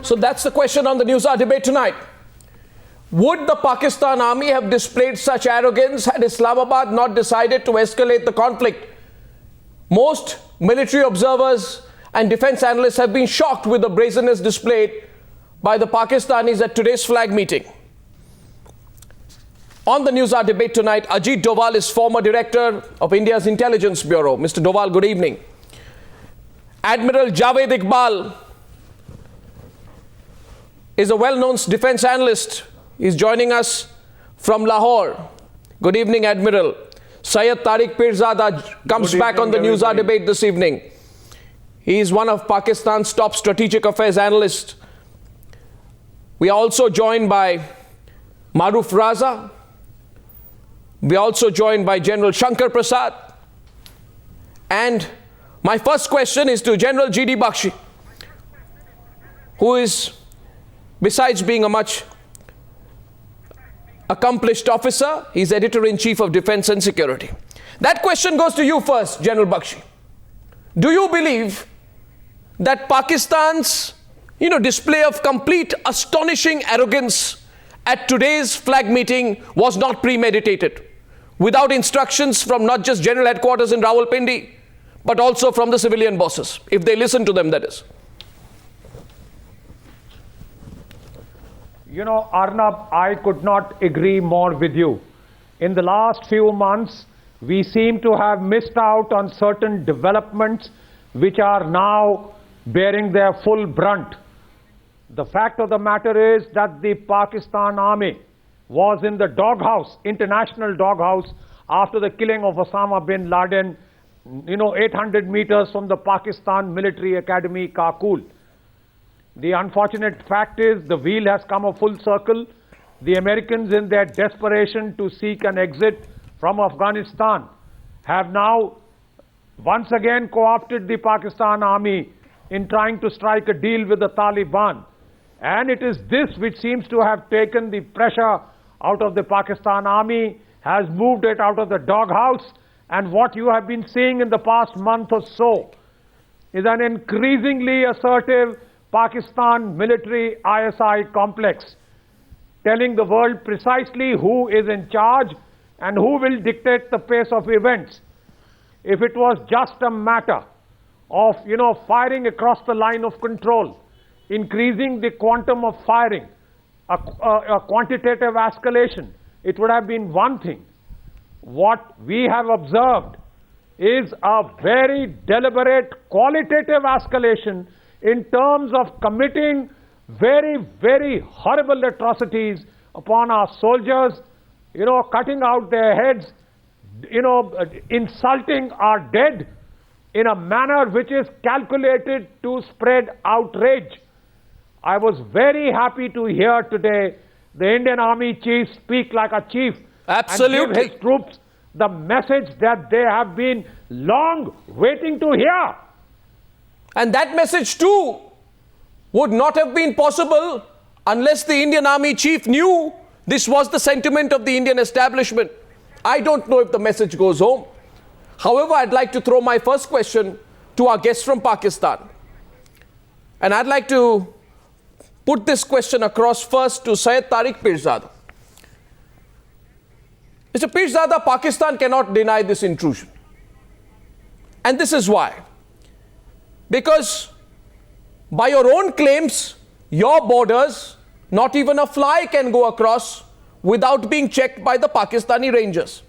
So that's the question on the Newshour Debate tonight. Would the Pakistan army have displayed such arrogance had Islamabad not decided to escalate the conflict? Most military observers and defense analysts have been shocked with the brazenness displayed by the Pakistanis at today's flag meeting. On the Newshour Debate tonight, Ajit Doval is former director of India's Intelligence Bureau. Mr. Doval, good evening. Admiral Javed Iqbal is a well-known defense analyst. He's joining us from Lahore. Good evening, Admiral. Syed Tariq Pirzada comes back on the Newshour Debate this evening. He is one of Pakistan's top strategic affairs analysts. We are also joined by Maruf Raza. We are also joined by General Shankar Prasad. And my first question is to General G.D. Bakshi, who is, besides being a much accomplished officer, he's editor-in-chief of Defense and Security. That question goes to you first, General Bakshi. Do you believe that Pakistan's display of complete astonishing arrogance at today's flag meeting was not premeditated, without instructions from not just General Headquarters in Rawalpindi, but also from the civilian bosses, if they listen to them, that is? Arnab, I could not agree more with you. In the last few months, we seem to have missed out on certain developments which are now bearing their full brunt. The fact of the matter is that the Pakistan army was in the doghouse, international doghouse, after the killing of Osama bin Laden, 800 meters from the Pakistan Military Academy, Kakul. The unfortunate fact is the wheel has come a full circle. The Americans, in their desperation to seek an exit from Afghanistan, have now once again co-opted the Pakistan army in trying to strike a deal with the Taliban. And it is this which seems to have taken the pressure out of the Pakistan army, has moved it out of the doghouse, and what you have been seeing in the past month or so is an increasingly assertive Pakistan military ISI complex, telling the world precisely who is in charge and who will dictate the pace of events. If it was just a matter of, firing across the line of control, increasing the quantum of firing, a quantitative escalation, it would have been one thing. What we have observed is a very deliberate qualitative escalation in terms of committing very, very horrible atrocities upon our soldiers, cutting out their heads, insulting our dead in a manner which is calculated to spread outrage. I was very happy to hear today the Indian Army chief speak like a chief. Absolutely. And give his troops the message that they have been long waiting to hear. And that message too would not have been possible unless the Indian Army chief knew this was the sentiment of the Indian establishment. I don't know if the message goes home. However, I'd like to throw my first question to our guest from Pakistan. And I'd like to put this question across first to Syed Tariq Pirzada. Mr. Pirzada, Pakistan cannot deny this intrusion. And this is why. Because by your own claims, your borders, not even a fly can go across without being checked by the Pakistani Rangers.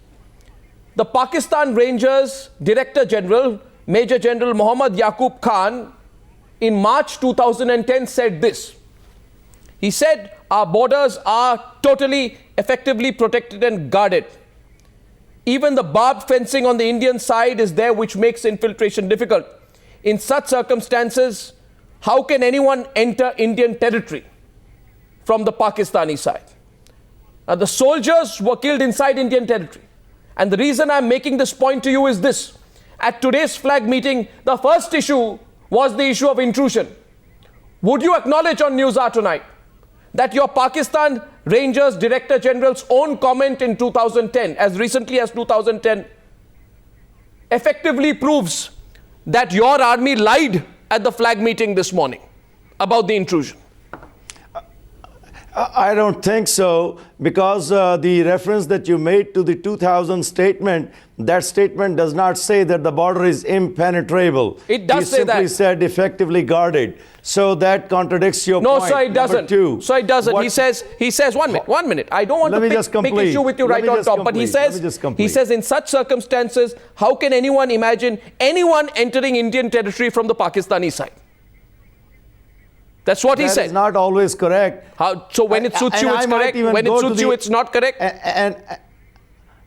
The Pakistan Rangers Director General, Major General Muhammad Yaqub Khan, in March 2010 said this. He said, our borders are totally, effectively protected and guarded. Even the barbed fencing on the Indian side is there, which makes infiltration difficult. In such circumstances, how can anyone enter Indian territory from the Pakistani side? Now, the soldiers were killed inside Indian territory. And the reason I'm making this point to you is this. At today's flag meeting, the first issue was the issue of intrusion. Would you acknowledge on Newshour tonight that your Pakistan Rangers Director General's own comment in 2010, as recently as 2010, effectively proves that your army lied at the flag meeting this morning about the intrusion? I don't think so, because the reference that you made to the 2000 statement, that statement does not say that the border is impenetrable. It does say that. He simply said effectively guarded. So that contradicts your point. No, sir, it doesn't. Two, so it doesn't. He says, one minute. I don't want Let to me just pick complete. issue with you Let right me on just top. But he complete. says, in such circumstances, how can anyone imagine anyone entering Indian territory from the Pakistani side? That's what he said. That is not always correct. So when it suits you, it's correct. When it suits you, it's not correct. And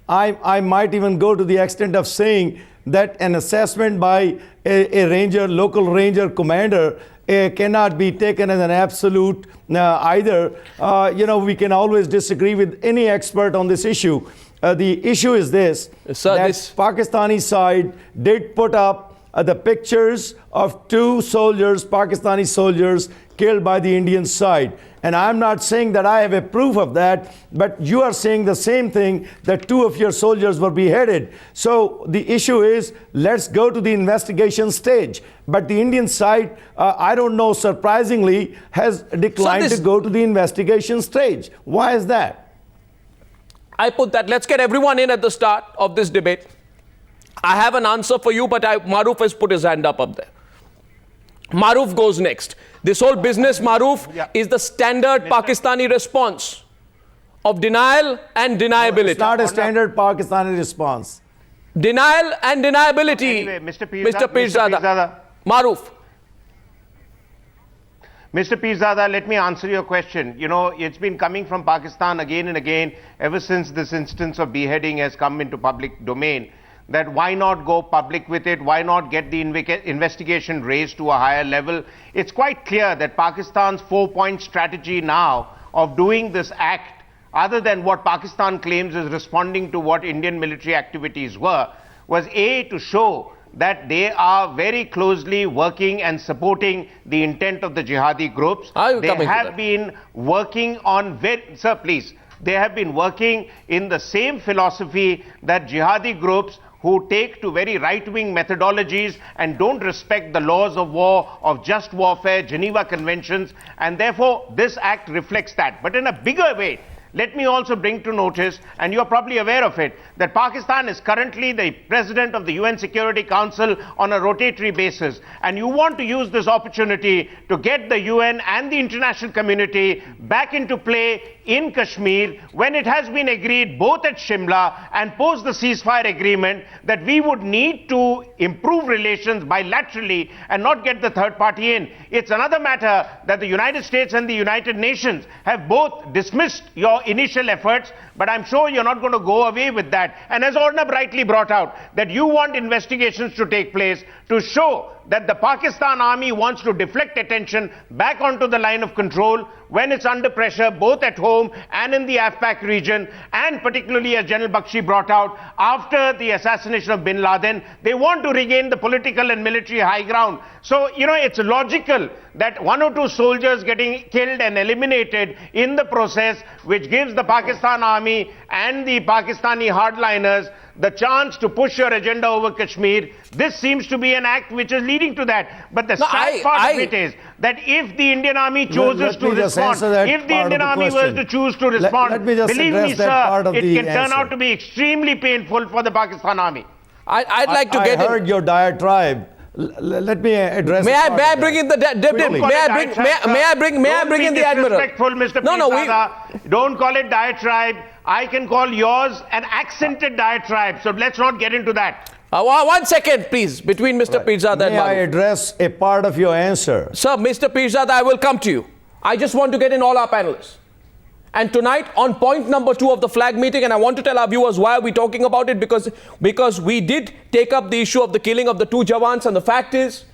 I might even go to the extent of saying that an assessment by a local ranger commander cannot be taken as an absolute either. We can always disagree with any expert on this issue. The issue is this, that Pakistani side did put up the pictures of two soldiers, Pakistani soldiers, killed by the Indian side. And I'm not saying that I have a proof of that, but you are saying the same thing, that two of your soldiers were beheaded. So the issue is, let's go to the investigation stage. But the Indian side, I don't know, surprisingly, has declined to go to the investigation stage. Why is that? I put that, let's get everyone in at the start of this debate. I have an answer for you, but Maruf has put his hand up there. Maruf goes next. This whole business, Maruf, is the standard Pakistani response of denial and deniability. It's not a standard Pakistani response. Denial and deniability. Anyway, Mr. Pirzada. Maruf. Mr. Pirzada, let me answer your question. It's been coming from Pakistan again and again ever since this instance of beheading has come into public domain, that why not go public with it? Why not get the investigation raised to a higher level? It's quite clear that Pakistan's 4-point strategy now of doing this act, other than what Pakistan claims is responding to what Indian military activities were, was A, to show that they are very closely working and supporting the intent of the jihadi groups. They have been working on, sir, please. They have been working in the same philosophy that jihadi groups who take to very right-wing methodologies and don't respect the laws of war, of just warfare, Geneva Conventions, and therefore this act reflects that. But in a bigger way, let me also bring to notice, and you're probably aware of it, that Pakistan is currently the president of the UN Security Council on a rotatory basis. And you want to use this opportunity to get the UN and the international community back into play in Kashmir, when it has been agreed both at Shimla and post the ceasefire agreement that we would need to improve relations bilaterally and not get the third party in. It's another matter that the United States and the United Nations have both dismissed your initial efforts, but I'm sure you're not going to go away with that. And as Arnab rightly brought out, that you want investigations to take place to show that the Pakistan army wants to deflect attention back onto the line of control when it's under pressure, both at home and in the AFPAC region, and particularly, as General Bakshi brought out, after the assassination of bin Laden, they want to regain the political and military high ground. So, it's logical that one or two soldiers getting killed and eliminated in the process, which gives the Pakistan army and the Pakistani hardliners the chance to push your agenda over Kashmir. This seems to be an act which is leading to that. But the sad part of it is that if the Indian army chooses to respond, if the Indian army was to choose to respond, believe me, sir, it can turn out to be extremely painful for the Pakistan army. I'd like to get I heard your diatribe. Let me address. May I bring in the May I bring in the admiral? Respectful, Mr. Pirzada. Don't call it diatribe. I can call yours an accented diatribe. So let's not get into that. 1 second, please, between Mr. Pirzada and May I address a part of your answer? Sir, Mr. Pirzada, I will come to you. I just want to get in all our panelists. And tonight, on point number 2 of the flag meeting, and I want to tell our viewers why are we talking about it, because we did take up the issue of the killing of the 2 Jawans, and the fact is,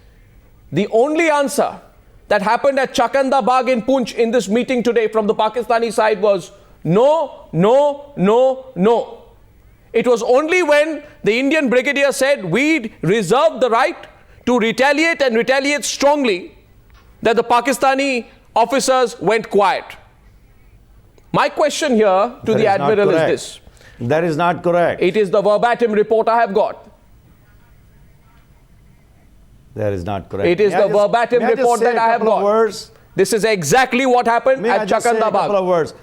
the only answer that happened at Chakanda Bagh in Poonch in this meeting today from the Pakistani side was no, no, no, no. It was only when the Indian brigadier said we reserve the right to retaliate and retaliate strongly that the Pakistani officers went quiet. My question here to the admiral is this. That is not correct. It is the verbatim report I have got. That is not correct. It is the verbatim report that I have got. This is exactly what happened May I at just say a couple of Chakandabagh. words?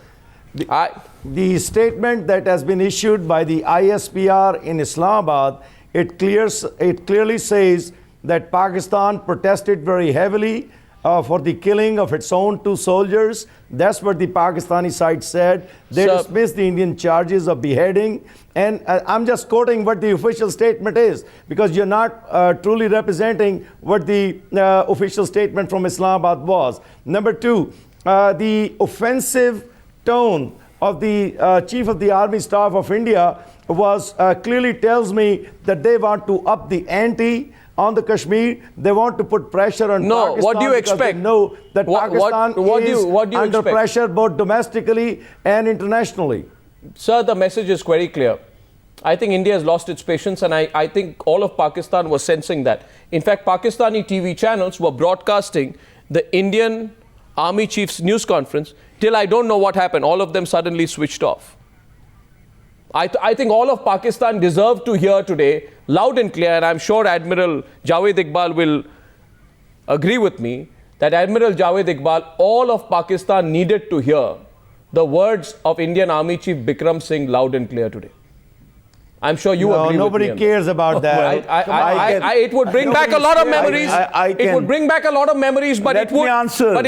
The statement that has been issued by the ISPR in Islamabad, it clearly says that Pakistan protested very heavily for the killing of its own 2 soldiers. That's what the Pakistani side said. They dismissed the Indian charges of beheading. And I'm just quoting what the official statement is, because you're not truly representing what the official statement from Islamabad was. Number 2, the offensive tone of the Chief of the Army Staff of India was clearly tells me that they want to up the ante on the Kashmir. They want to put pressure on Pakistan. What do you expect? They know that Pakistan is under pressure both domestically and internationally. Sir, the message is very clear. I think India has lost its patience, and I think all of Pakistan was sensing that. In fact, Pakistani TV channels were broadcasting the Indian Army Chief's news conference till I don't know what happened. All of them suddenly switched off. I think all of Pakistan deserved to hear today, loud and clear, and I'm sure Admiral Javed Iqbal will agree with me, that Admiral Javed Iqbal, all of Pakistan needed to hear the words of Indian Army Chief Bikram Singh loud and clear today. I'm sure you agree with me. Nobody cares about that. It would bring back a lot of memories. It would bring back a lot of memories, but it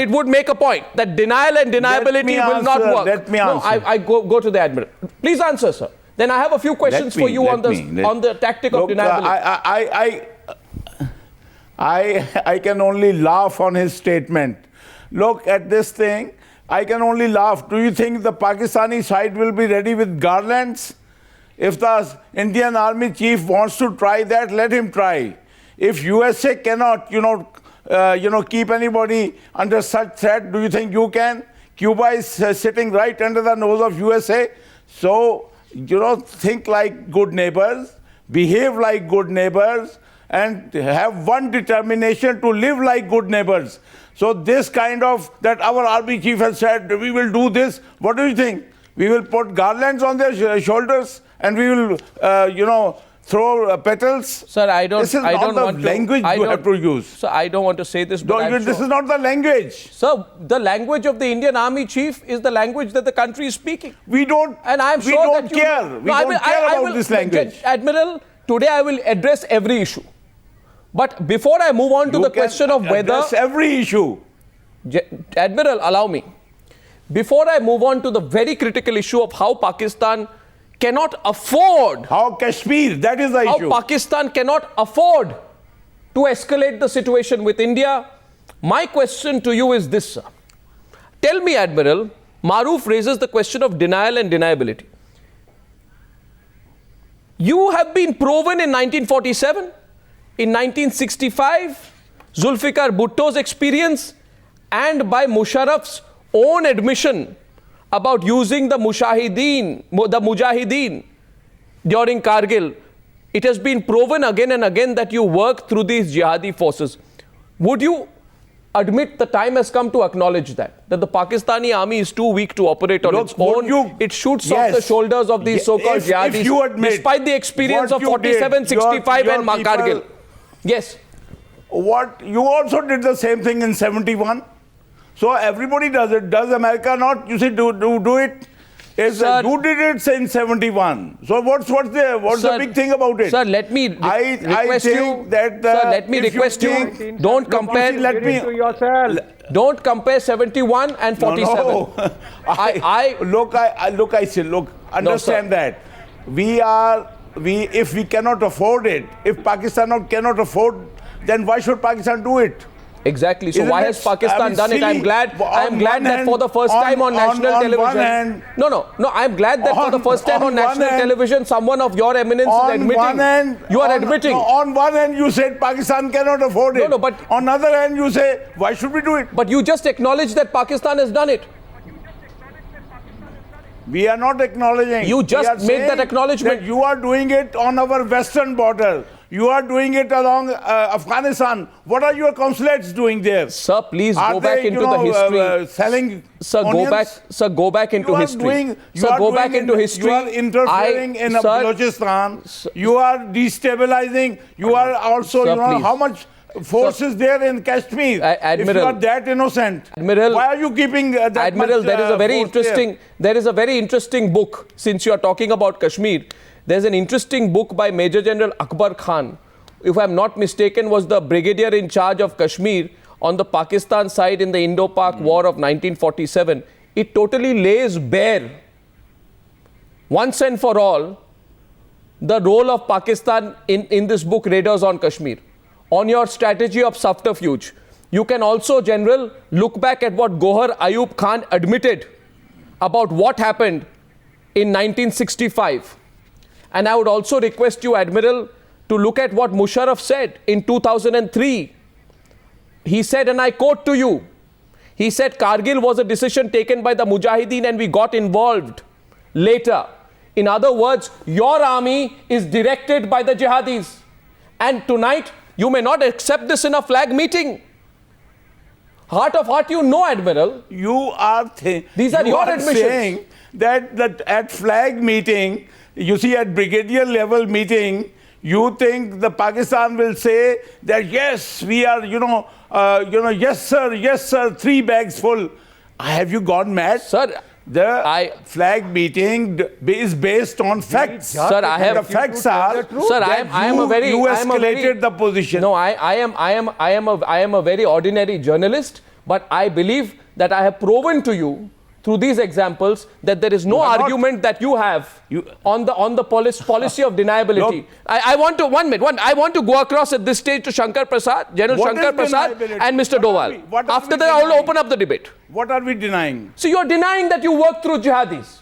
would make a point that denial and deniability will not work. Let me answer. No, I go to the Admiral. Please answer, sir. Then I have a few questions for you on the tactic of deniability. I can only laugh on his statement. Look at this thing. I can only laugh. Do you think the Pakistani side will be ready with garlands? If the Indian Army Chief wants to try that, let him try. If USA cannot, keep anybody under such threat, do you think you can? Cuba is sitting right under the nose of USA. So, think like good neighbors, behave like good neighbors, and have one determination to live like good neighbors. So this kind of, that our army chief has said, we will do this. What do you think? We will put garlands on their shoulders and we will, throw petals. Sir, This is not the language you have to use. Sir, I don't want to say this, but this is not the language. Sir, the language of the Indian Army Chief is the language that the country is speaking. We don't. And I'm we sure don't that care. We don't care about this language. Admiral, today I will address every issue. But before I move on to the question of whether... address every issue. Admiral, allow me. Before I move on to the very critical issue of how Pakistan cannot afford... How Kashmir, that is the issue. How Pakistan cannot afford to escalate the situation with India. My question to you is this, sir. Tell me, Admiral, Maroof raises the question of denial and deniability. You have been proven in 1947, in 1965, Zulfikar Bhutto's experience, and by Musharraf's own admission about using the Mujahideen during Kargil. It has been proven again and again that you work through these jihadi forces. Would you admit the time has come to acknowledge that the Pakistani army is too weak to operate on its own? It shoots off the shoulders of these so-called jihadis, despite the experience of 47, 65 and Kargil. Yes. What you also did the same thing in 71. So everybody does it. Does America not? You see, do it? You did it in 71. So what's the big thing about it? Sir, let me request you. Sir, let me request you. Don't compare. Don't compare 71 and 47. No. Understand that if we cannot afford it, if Pakistan cannot afford, then why should Pakistan do it? Exactly. So why has Pakistan done it? I'm glad that for the first time on national television. I'm glad that for the first time on national television, someone of your eminence is admitting. You are admitting. On one hand, you said Pakistan cannot afford it. But on the other hand, you say, why should we do it? But you just acknowledged that Pakistan has done it. We are not acknowledging. You just made that acknowledgement. That you are doing it on our western border. You are doing it along Afghanistan. What are your consulates doing there? Sir, please go back into the history. Selling go back into history. Go back into history. You are interfering in Balochistan. You are destabilizing. You are also, how much forces there in Kashmir. If you are that innocent, Admiral, why are you keeping that Admiral, much, there is a very force interesting. There is a very interesting book. Since you are talking about Kashmir, there's an interesting book by Major General Akbar Khan, if I'm not mistaken, was the brigadier in charge of Kashmir on the Pakistan side in the Indo-Pak War of 1947. It totally lays bare, once and for all, the role of Pakistan in this book, Raiders on Kashmir, on your strategy of subterfuge. You can also, General, look back at what Gohar Ayub Khan admitted about what happened in 1965. And I would also request you, Admiral, to look at what Musharraf said in 2003. He said, and I quote to you, he said, Kargil was a decision taken by the Mujahideen and we got involved later. In other words, your army is directed by the Jihadis. And tonight, you may not accept this in a flag meeting. Heart of heart, you know, Admiral. You are These are your admissions. saying that at flag meeting, you see, at brigadier level meeting, you think the Pakistan will say that yes, we are, yes sir, 3 bags full. Have you gone mad? Sir, the flag meeting is based on facts. Sir, I have. The facts are. Sir, I am a very. You escalated the position. No, I am a very ordinary journalist, but I believe that I have proven to you through these examples that there is no argument that you have on the policy of deniability. Look, I want to I want to go across at this stage to Shankar Prasad, General Shankar Prasad, and Mr. Doval. After that, I will open up the debate. What are we denying? So you are denying that you work through jihadis.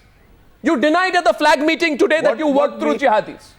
You denied at the flag meeting today that you work through jihadis.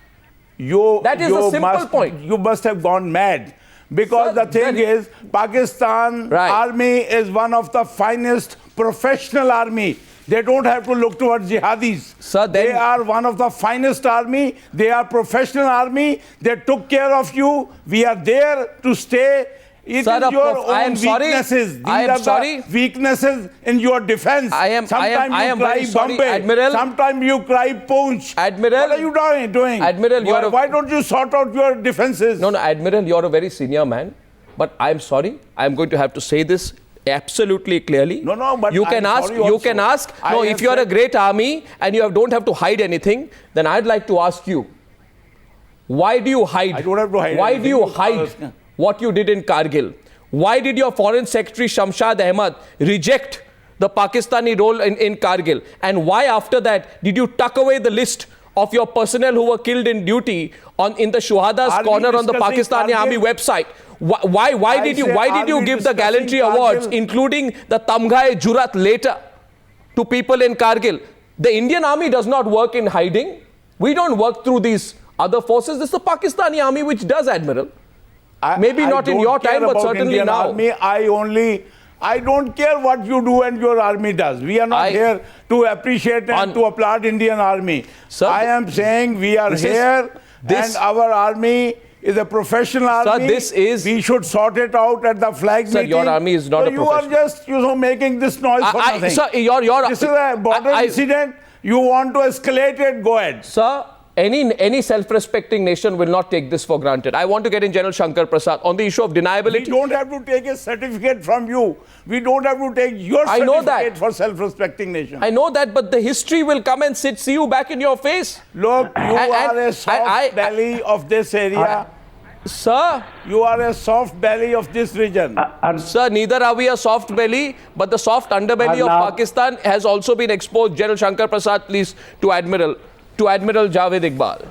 That is a simple point. You must have gone mad. Because Sir, the thing is, Pakistan army is one of the finest professional army. They don't have to look towards jihadis. Sir, they are one of the finest army. They are professional army. They took care of you. We are there to stay. It Sir, is your own weaknesses. These are the weaknesses in your defense. Sometimes you cry Bombay. Admiral. Sometimes you cry Poonch. Admiral. What are you doing? Admiral, why don't you sort out your defenses? No, Admiral, you're a very senior man. But I'm sorry. I'm going to have to say this absolutely clearly. No, but you can ask. You can ask. No, if you are a great army and you don't have to hide anything, then I'd like to ask you, why do you hide? I don't have to hide. Why do you hide what you did in Kargil? Why did your Foreign Secretary Shamshad Ahmad reject the Pakistani role in Kargil? And why after that did you tuck away the list of your personnel who were killed in duty in the Shuhada's corner on the Pakistani Army website? Why did you give the gallantry awards, including the Tamgha-e Jurat later, to people in Kargil? The Indian Army does not work in hiding. We don't work through these other forces. This is the Pakistani Army which does, Admiral. Maybe not in your time, but certainly Indian now. Army, I don't care what you do and your army does. We are not here to appreciate and to applaud Indian Army. Sir, I am saying we are here and our army is a professional army. We should sort it out at the flag meeting. Your army is not a professional. You are just, making this noise for nothing. Sir, this is a border incident. You want to escalate it, go ahead. Sir, any self-respecting nation will not take this for granted. I want to get in General Shankar Prasad on the issue of deniability. We don't have to take a certificate from you. We don't have to take your certificate for self-respecting nation. I know that, but the history will come and see you back in your face. Look, you are a soft belly of this area. Sir, you are a soft belly of this region. Sir, neither are we a soft belly, but the soft underbelly of Pakistan has also been exposed. General Shankar Prasad, please, to Admiral Javed Iqbal.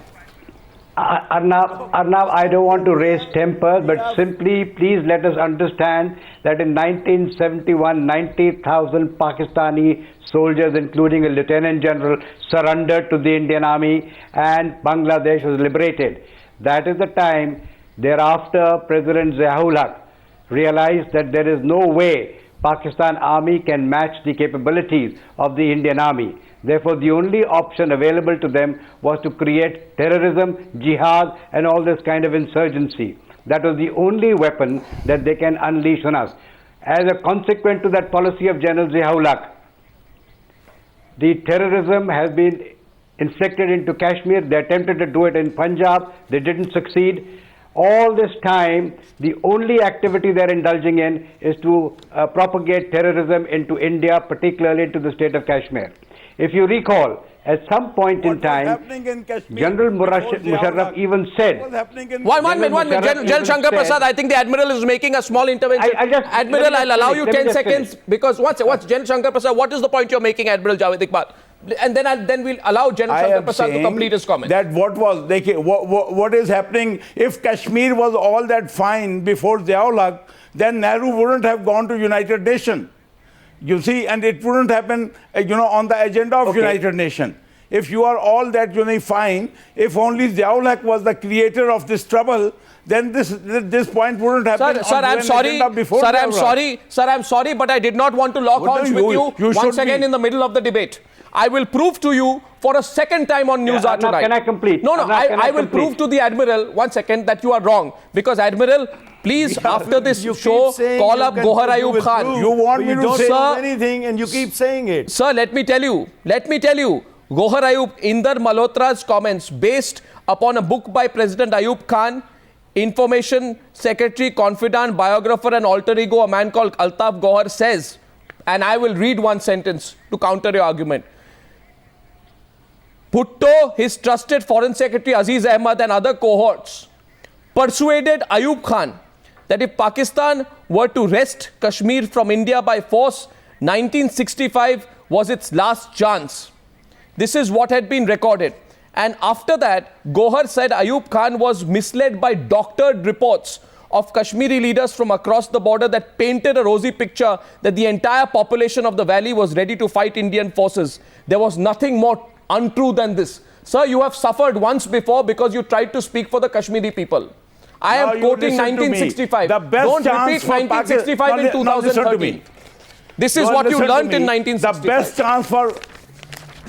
Arnav, I don't want to raise temper, but simply please let us understand that in 1971, 90,000 Pakistani soldiers, including a lieutenant general, surrendered to the Indian Army and Bangladesh was liberated. That is the time. Thereafter, President Ziaul Haq realized that there is no way Pakistan Army can match the capabilities of the Indian Army. Therefore, the only option available to them was to create terrorism, jihad, and all this kind of insurgency. That was the only weapon that they can unleash on us. As a consequence to that policy of General Ziaul Haq, the terrorism has been inflicted into Kashmir. They attempted to do it in Punjab. They didn't succeed. All this time, the only activity they're indulging in is to propagate terrorism into India, particularly into the state of Kashmir. If you recall, at some point in time, General Musharraf even said... One minute. General Shankar Prasad, I think the Admiral is making a small intervention. Admiral, I'll allow you 10 seconds because what's General Shankar Prasad, what is the point you're making, Admiral Javed Iqbal? And then we'll allow General Shankar Prasad to complete his comment. That what is happening, if Kashmir was all that fine before Ziaul Haq, then Nehru wouldn't have gone to United Nations. You see, and it wouldn't happen, on the agenda of United Nations. If you are all that fine, if only Ziaul Haq was the creator of this trouble, then this point wouldn't happen. Sir, I'm sorry. Sir, I'm sorry, but I did not want to lock horns with you once again in the middle of the debate. I will prove to you for a second time on Newshour tonight. Can I complete? No, I will prove to the Admiral, 1 second, that you are wrong. Because Admiral, please, after this show, call up Gohar Ayub Khan. You want me to say anything and you keep saying it. Sir, let me tell you. Gohar Ayub, Inder Malhotra's comments based upon a book by President Ayub Khan, Information Secretary, confidant, biographer and alter ego, a man called Altaf Gohar says, and I will read one sentence to counter your argument. Bhutto, his trusted foreign secretary Aziz Ahmad and other cohorts persuaded Ayub Khan that if Pakistan were to wrest Kashmir from India by force, 1965 was its last chance. This is what had been recorded. And after that, Gohar said Ayub Khan was misled by doctored reports of Kashmiri leaders from across the border that painted a rosy picture that the entire population of the valley was ready to fight Indian forces. There was nothing more untrue than this. Sir, you have suffered once before because you tried to speak for the Kashmiri people. I am quoting 1965. Don't repeat 1965 in 2013. This is what you learnt in 1965.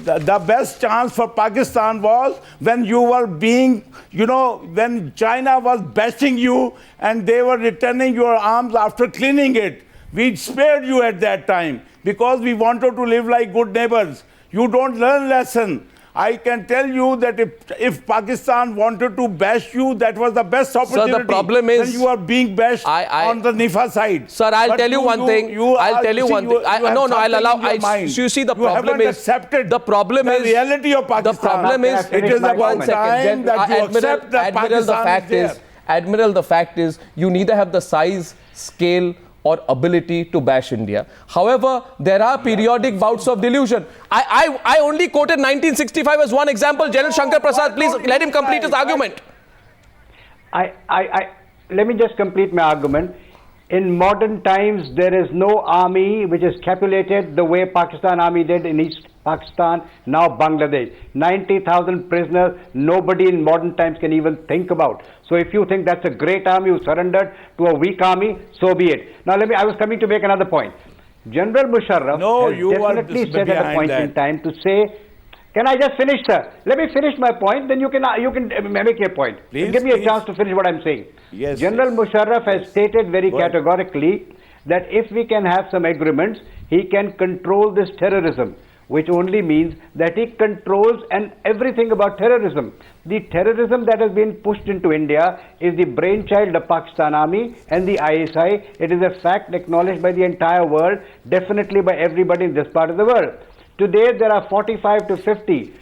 The best chance for Pakistan was when you were being, when China was bashing you and they were returning your arms after cleaning it. We spared you at that time because we wanted to live like good neighbors. You don't learn lesson. I can tell you that if Pakistan wanted to bash you, that was the best opportunity. Sir, the problem is... When you are being bashed on the Nifa side. Sir, I'll tell you one thing. I'll allow... You see, the problem is... The problem is... The reality of Pakistan. The problem is... It is about time that you accept that Pakistan is there. Admiral, the fact is, you neither have the size, scale, or ability to bash India. However, there are periodic bouts of delusion. I only quoted 1965 as one example. General Shankar Prasad, please let him complete his argument. Let me just complete my argument. In modern times, there is no army which is capitulated the way Pakistan army did in East Pakistan, now Bangladesh. 90,000 prisoners, nobody in modern times can even think about. So if you think that's a great army who surrendered to a weak army, so be it. Now I was coming to make another point. General Musharraf has definitely said at a point in time to say, can I just finish, sir? Let me finish my point, then you can make your point. Please, give me a chance to finish what I'm saying. Yes, General Musharraf has stated very categorically that if we can have some agreements, he can control this terrorism, which only means that he controls everything about terrorism. The terrorism that has been pushed into India is the brainchild of Pakistan Army and the ISI. It is a fact acknowledged by the entire world, definitely by everybody in this part of the world. Today, there are 45 to 50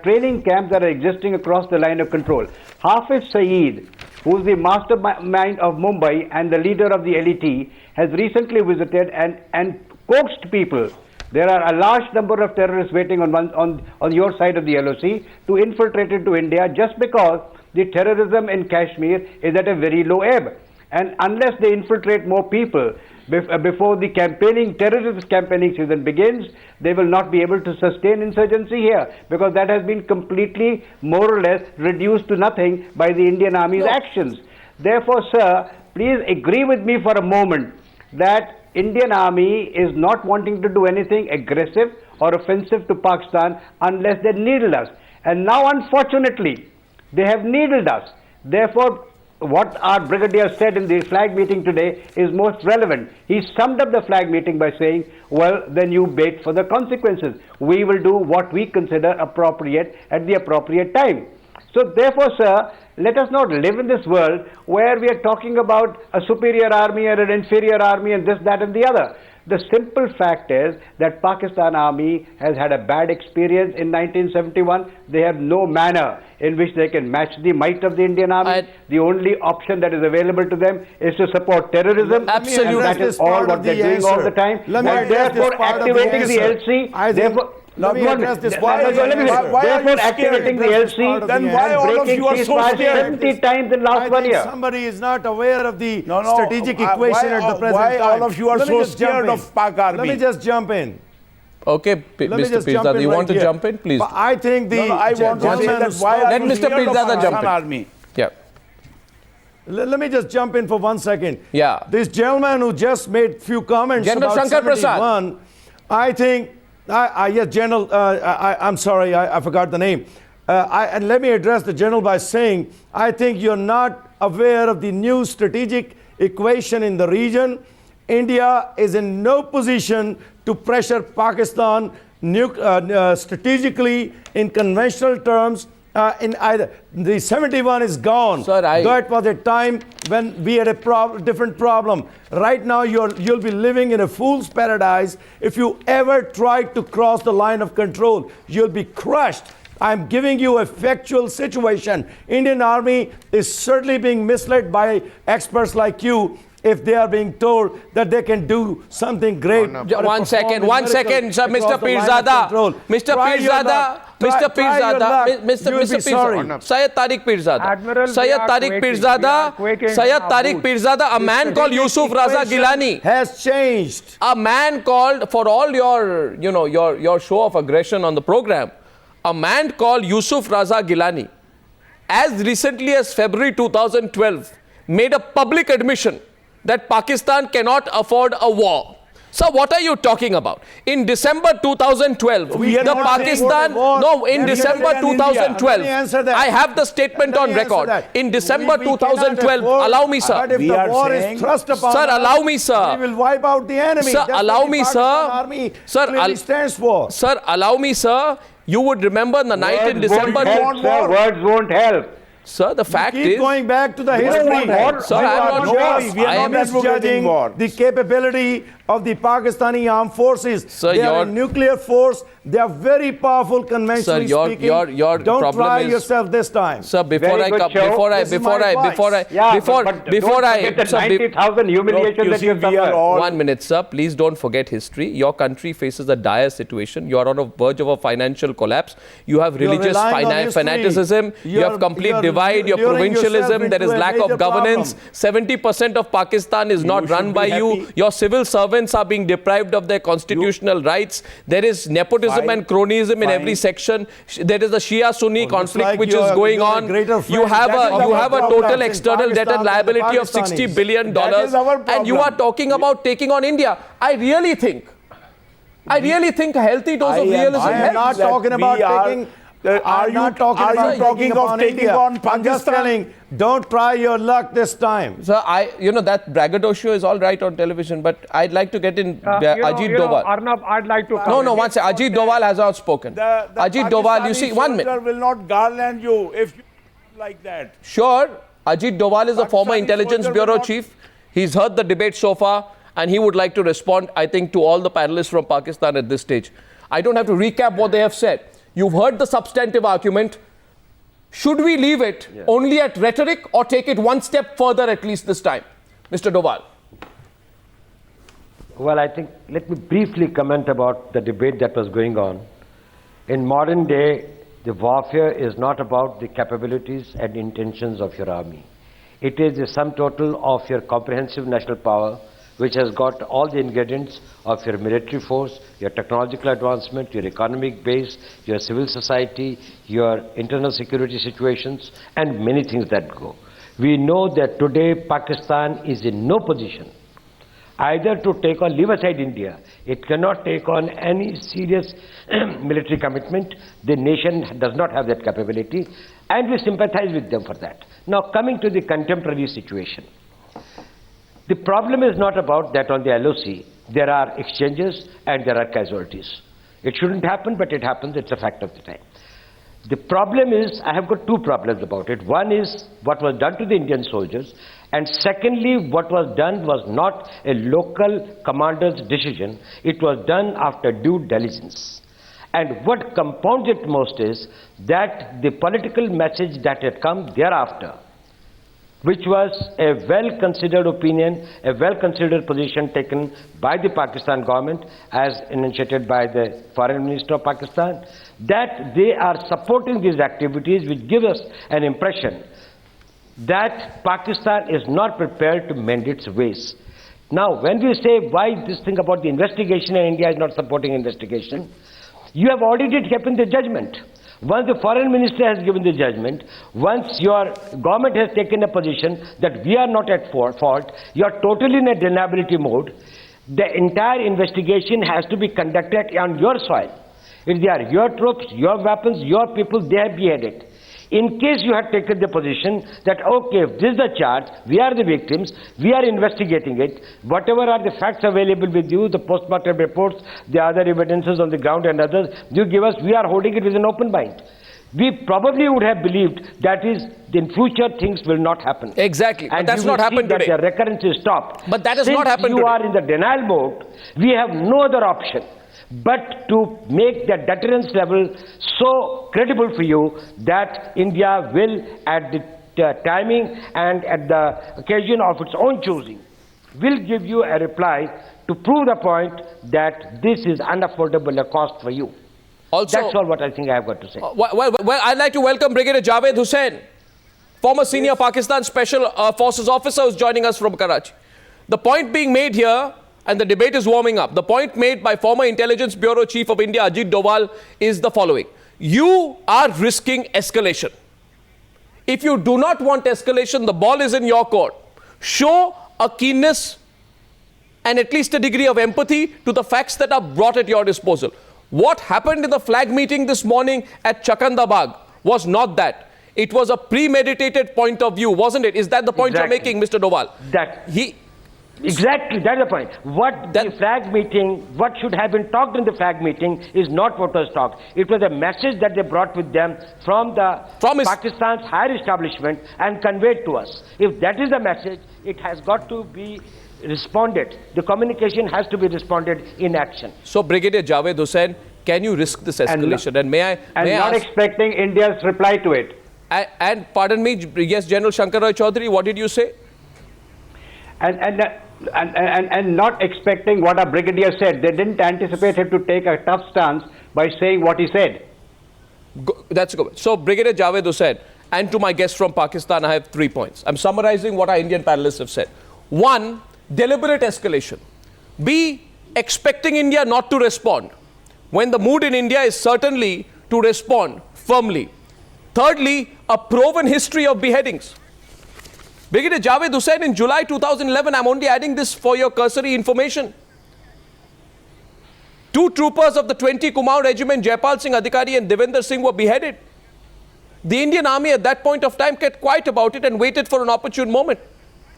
training camps that are existing across the line of control. Hafiz Saeed, who is the mastermind of Mumbai and the leader of the LET, has recently visited and coaxed people. There are a large number of terrorists waiting on your side of the LOC to infiltrate into India just because the terrorism in Kashmir is at a very low ebb. And unless they infiltrate more people before the terrorist campaigning season begins, they will not be able to sustain insurgency here because that has been completely, more or less, reduced to nothing by the Indian Army's actions. Therefore, sir, please agree with me for a moment that Indian Army is not wanting to do anything aggressive or offensive to Pakistan unless they needle us. And now, unfortunately, they have needled us. Therefore, what our brigadier said in the flag meeting today is most relevant. He summed up the flag meeting by saying, well, then you wait for the consequences. We will do what we consider appropriate at the appropriate time. So therefore, sir, let us not live in this world where we are talking about a superior army and an inferior army and this, that and the other. The simple fact is that Pakistan Army has had a bad experience in 1971. They have no manner in which they can match the might of the Indian Army. The only option that is available to them is to support terrorism. Absolutely. And that is all what they're doing all the time. Let me And therefore activating the LC, therefore... Let me address this part. Therefore, activating the LC Then why all of you are so scared? 70 times in last 1 year. Somebody is not aware of the strategic equation at the present why time. all of you are so scared of Pak Army? Let me just jump in. Okay, Mr. Pirzada, you want to jump in, please? I think the I want to say that why are Let you Mr. scared of Pirzada jump Pakistan in. Army? Yeah. Let me just jump in for 1 second. Yeah. This gentleman who just made few comments General about Shankar Prasad. 71, I think, yes, General, I'm sorry, I forgot the name. And let me address the General by saying, I think you're not aware of the new strategic equation in the region. India is in no position to pressure Pakistan strategically in conventional terms. In either the 71 is gone. Sir, that was a time when we had a different problem. Right now, you'll be living in a fool's paradise. If you ever try to cross the line of control, you'll be crushed. I'm giving you a factual situation. Indian Army is certainly being misled by experts like you if they are being told that they can do something great. One second, sir, Mr. Pirzada. Mr. Pirzada. Mr. Pirzada, Syed Tariq Pirzada, Syed Tariq Pirzada, a man called Yusuf Raza Gilani has changed. A man called, for all your, your show of aggression on the program, a man called Yusuf Raza Gilani, as recently as February 2012, made a public admission that Pakistan cannot afford a war. So what are you talking about? In December 2012, the Pakistan, no, in December 2012, I have the statement on record. In December 2012, allow me, sir. But if the war is thrust upon sir, us, allow me, sir. we will wipe out the enemy. Sir, That's allow what the me, Pakistan sir. Army Sir, clearly stands for. Sir, allow me, sir. You would remember the night in December. Words won't help. Sir, the fact Keep is... going back to the history. Sir, I'm not I am misjudging the capability of the Pakistani armed forces. Sir, they are a nuclear force. They are very powerful conventionally speaking. Don't try yourself this time. Sir, before I come, before I, 90,000 humiliation that you suffered. 1 minute, sir. Please don't forget history. Your country faces a dire situation. You are on the verge of a financial collapse. You have religious fanaticism. You have complete divide. Your provincialism. There is lack of governance. 70% of Pakistan is not run by you. Your civil servants are being deprived of their constitutional rights. There is nepotism and cronyism in every section. There is a Shia-Sunni conflict which is going on. You have a total external debt and liability of $60 billion, and you are talking about taking on India. I really think a healthy dose of realism. I am not talking about taking. Are you talking of taking on Pakistan? I'm just telling, don't try your luck this time. Sir, that braggadocio is all right on television, but I'd like to get in Ajit Doval. Arnab, I'd like to No, one second. Ajit Doval has outspoken. Ajit Doval, you see, 1 minute. will not garland you if you like that. Sure. Ajit Doval is a former Intelligence Bureau chief. He's heard the debate so far, and he would like to respond, I think, to all the panelists from Pakistan at this stage. I don't have to recap what they have said. You've heard the substantive argument. Should we leave it only at rhetoric or take it one step further at least this time? Mr. Doval. Well, I think, let me briefly comment about the debate that was going on. In modern day, the warfare is not about the capabilities and intentions of your army. It is the sum total of your comprehensive national power, which has got all the ingredients of your military force, your technological advancement, your economic base, your civil society, your internal security situations, and many things that go. We know that today Pakistan is in no position either to take on, leave aside India, it cannot take on any serious military commitment. The nation does not have that capability, and we sympathize with them for that. Now, coming to the contemporary situation. The problem is not about that on the LOC. There are exchanges and there are casualties. It shouldn't happen, but it happens. It's a fact of the time. The problem is, I have got two problems about it. One is what was done to the Indian soldiers, and secondly, what was done was not a local commander's decision. It was done after due diligence. And what compounds it most is that the political message that had come thereafter, which was a well-considered opinion, a well-considered position taken by the Pakistan government as initiated by the Foreign Minister of Pakistan, that they are supporting these activities, which give us an impression that Pakistan is not prepared to mend its ways. Now, when we say why this thing about the investigation and India is not supporting investigation, you have already taken the judgment. Once the foreign minister has given the judgment, once your government has taken a position that we are not at fault, you are totally in a deniability mode, the entire investigation has to be conducted on your soil. If they are your troops, your weapons, your people, they have beheaded. In case you had taken the position that, okay, if this is the charge, we are the victims, we are investigating it, whatever are the facts available with you, the post-mortem reports, the other evidences on the ground and others, you give us, we are holding it with an open mind. We probably would have believed that is, in future things will not happen. Exactly, and but that's not happened today. That the recurrence is stopped. But that has not happened today. Since you are in the denial mode, we have no other option but to make the deterrence level so credible for you that India will, at the timing and at the occasion of its own choosing, will give you a reply to prove the point that this is unaffordable a cost for you. Also, that's all what I think I have got to say. Well, I'd like to welcome Brigadier Javed Hussain, former senior Pakistan Special Forces officer who's joining us from Karachi. The point being made here, and the debate is warming up, the point made by former Intelligence Bureau Chief of India, Ajit Doval, is the following. You are risking escalation. If you do not want escalation, the ball is in your court. Show a keenness and at least a degree of empathy to the facts that are brought at your disposal. What happened in the flag meeting this morning at Chakandabag was not that. It was a premeditated point of view, wasn't it? Is that the point you're making, Mr. Doval? Exactly, that's the point. The flag meeting, what should have been talked in the flag meeting is not what was talked. It was a message that they brought with them from Pakistan's higher establishment and conveyed to us. If that is the message, it has got to be responded. The communication has to be responded in action. So, Brigadier Javed Hussain, can you risk this escalation? And may I not ask, expecting India's reply to it. And pardon me, yes, General Shankar Roy Chaudhary, what did you say? And not expecting what our brigadier said. They didn't anticipate him to take a tough stance by saying what he said. That's good. So, Brigadier Javed Hussain, and to my guest from Pakistan, I have 3 points. I'm summarizing what our Indian panelists have said. 1, deliberate escalation. B, expecting India not to respond, when the mood in India is certainly to respond firmly. Thirdly, a proven history of beheadings. Brigadier Javed Hussain, in July 2011, I'm only adding this for your cursory information. 2 troopers of the 20 Kumaon Regiment, Jaipal Singh Adhikari and Devender Singh, were beheaded. The Indian Army at that point of time kept quiet about it and waited for an opportune moment.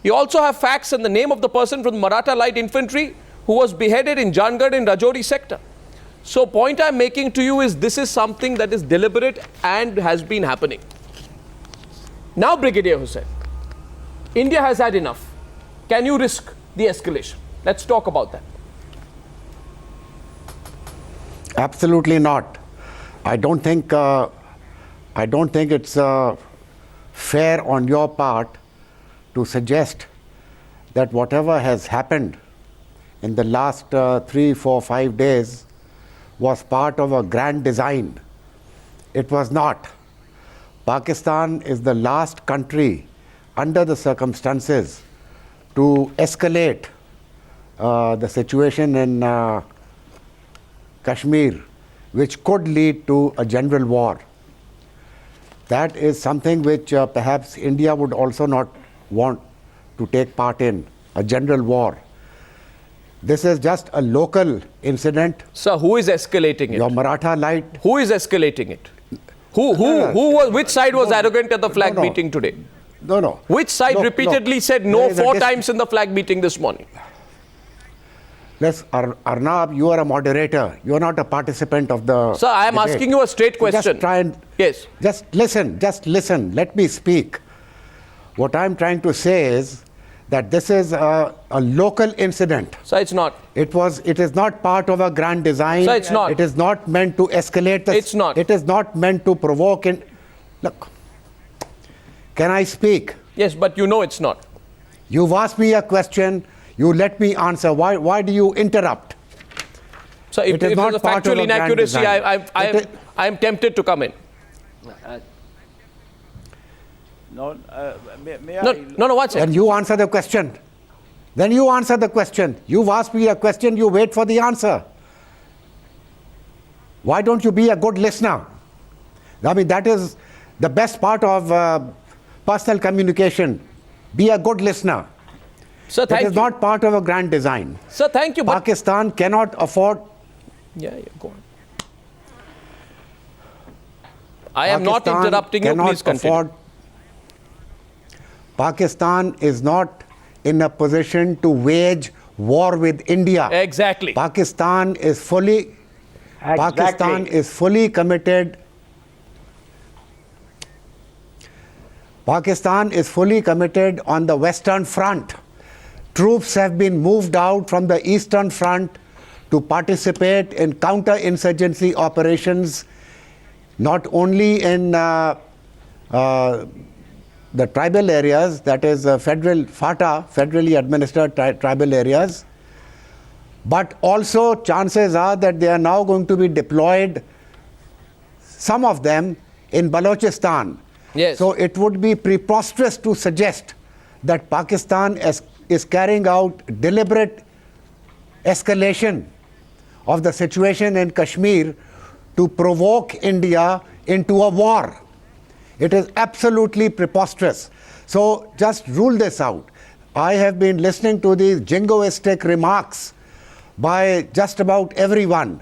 You also have facts and the name of the person from Maratha Light Infantry who was beheaded in Jangarh in Rajouri sector. So, point I'm making to you is this is something that is deliberate and has been happening. Now, Brigadier Hussain, India has had enough. Can you risk the escalation? Let's talk about that. Absolutely not. I don't think it's fair on your part to suggest that whatever has happened in the last 3, 4, 5 days was part of a grand design. It was not. Pakistan is the last country under the circumstances to escalate the situation in Kashmir, which could lead to a general war. That is something which perhaps India would also not want to take part in, a general war. This is just a local incident. Sir, who is escalating it? Your Maratha Light. Who is escalating it? Which side was arrogant at the flag meeting today? No. Which side repeatedly said no 4 times in the flag meeting this morning? Arnab, you are a moderator. You are not a participant of the Sir, I am debate. asking you a straight question. Just try and... Yes. Just listen. Let me speak. What I'm trying to say is that this is a local incident. Sir, it's not. It is not part of a grand design. Sir, it's not. It is not meant to escalate. It's not. It is not meant to provoke. Look, can I speak? Yes, but you know it's not. You've asked me a question. You let me answer. Why do you interrupt? So if is there's not a part of factual a grand inaccuracy, design. I am tempted to come in. No, may No, I? no, one second. Then you answer the question. Then you answer the question. You've asked me a question, you wait for the answer. Why don't you be a good listener? I mean, that is the best part of personal communication. Be a good listener. Sir, thank It you. is not part of a grand design. Sir, thank you. But Pakistan cannot afford... yeah, go on. I am not Pakistan interrupting you. cannot Please continue. Pakistan is not in a position to wage war with India. Exactly. Pakistan is fully committed. Pakistan is fully committed on the Western Front. Troops have been moved out from the Eastern Front to participate in counter-insurgency operations, not only in the tribal areas, that is federally administered tribal areas, but also chances are that they are now going to be deployed, some of them, in Balochistan. Yes. So it would be preposterous to suggest that Pakistan is carrying out deliberate escalation of the situation in Kashmir to provoke India into a war. It is absolutely preposterous. So just rule this out. I have been listening to these jingoistic remarks by just about everyone.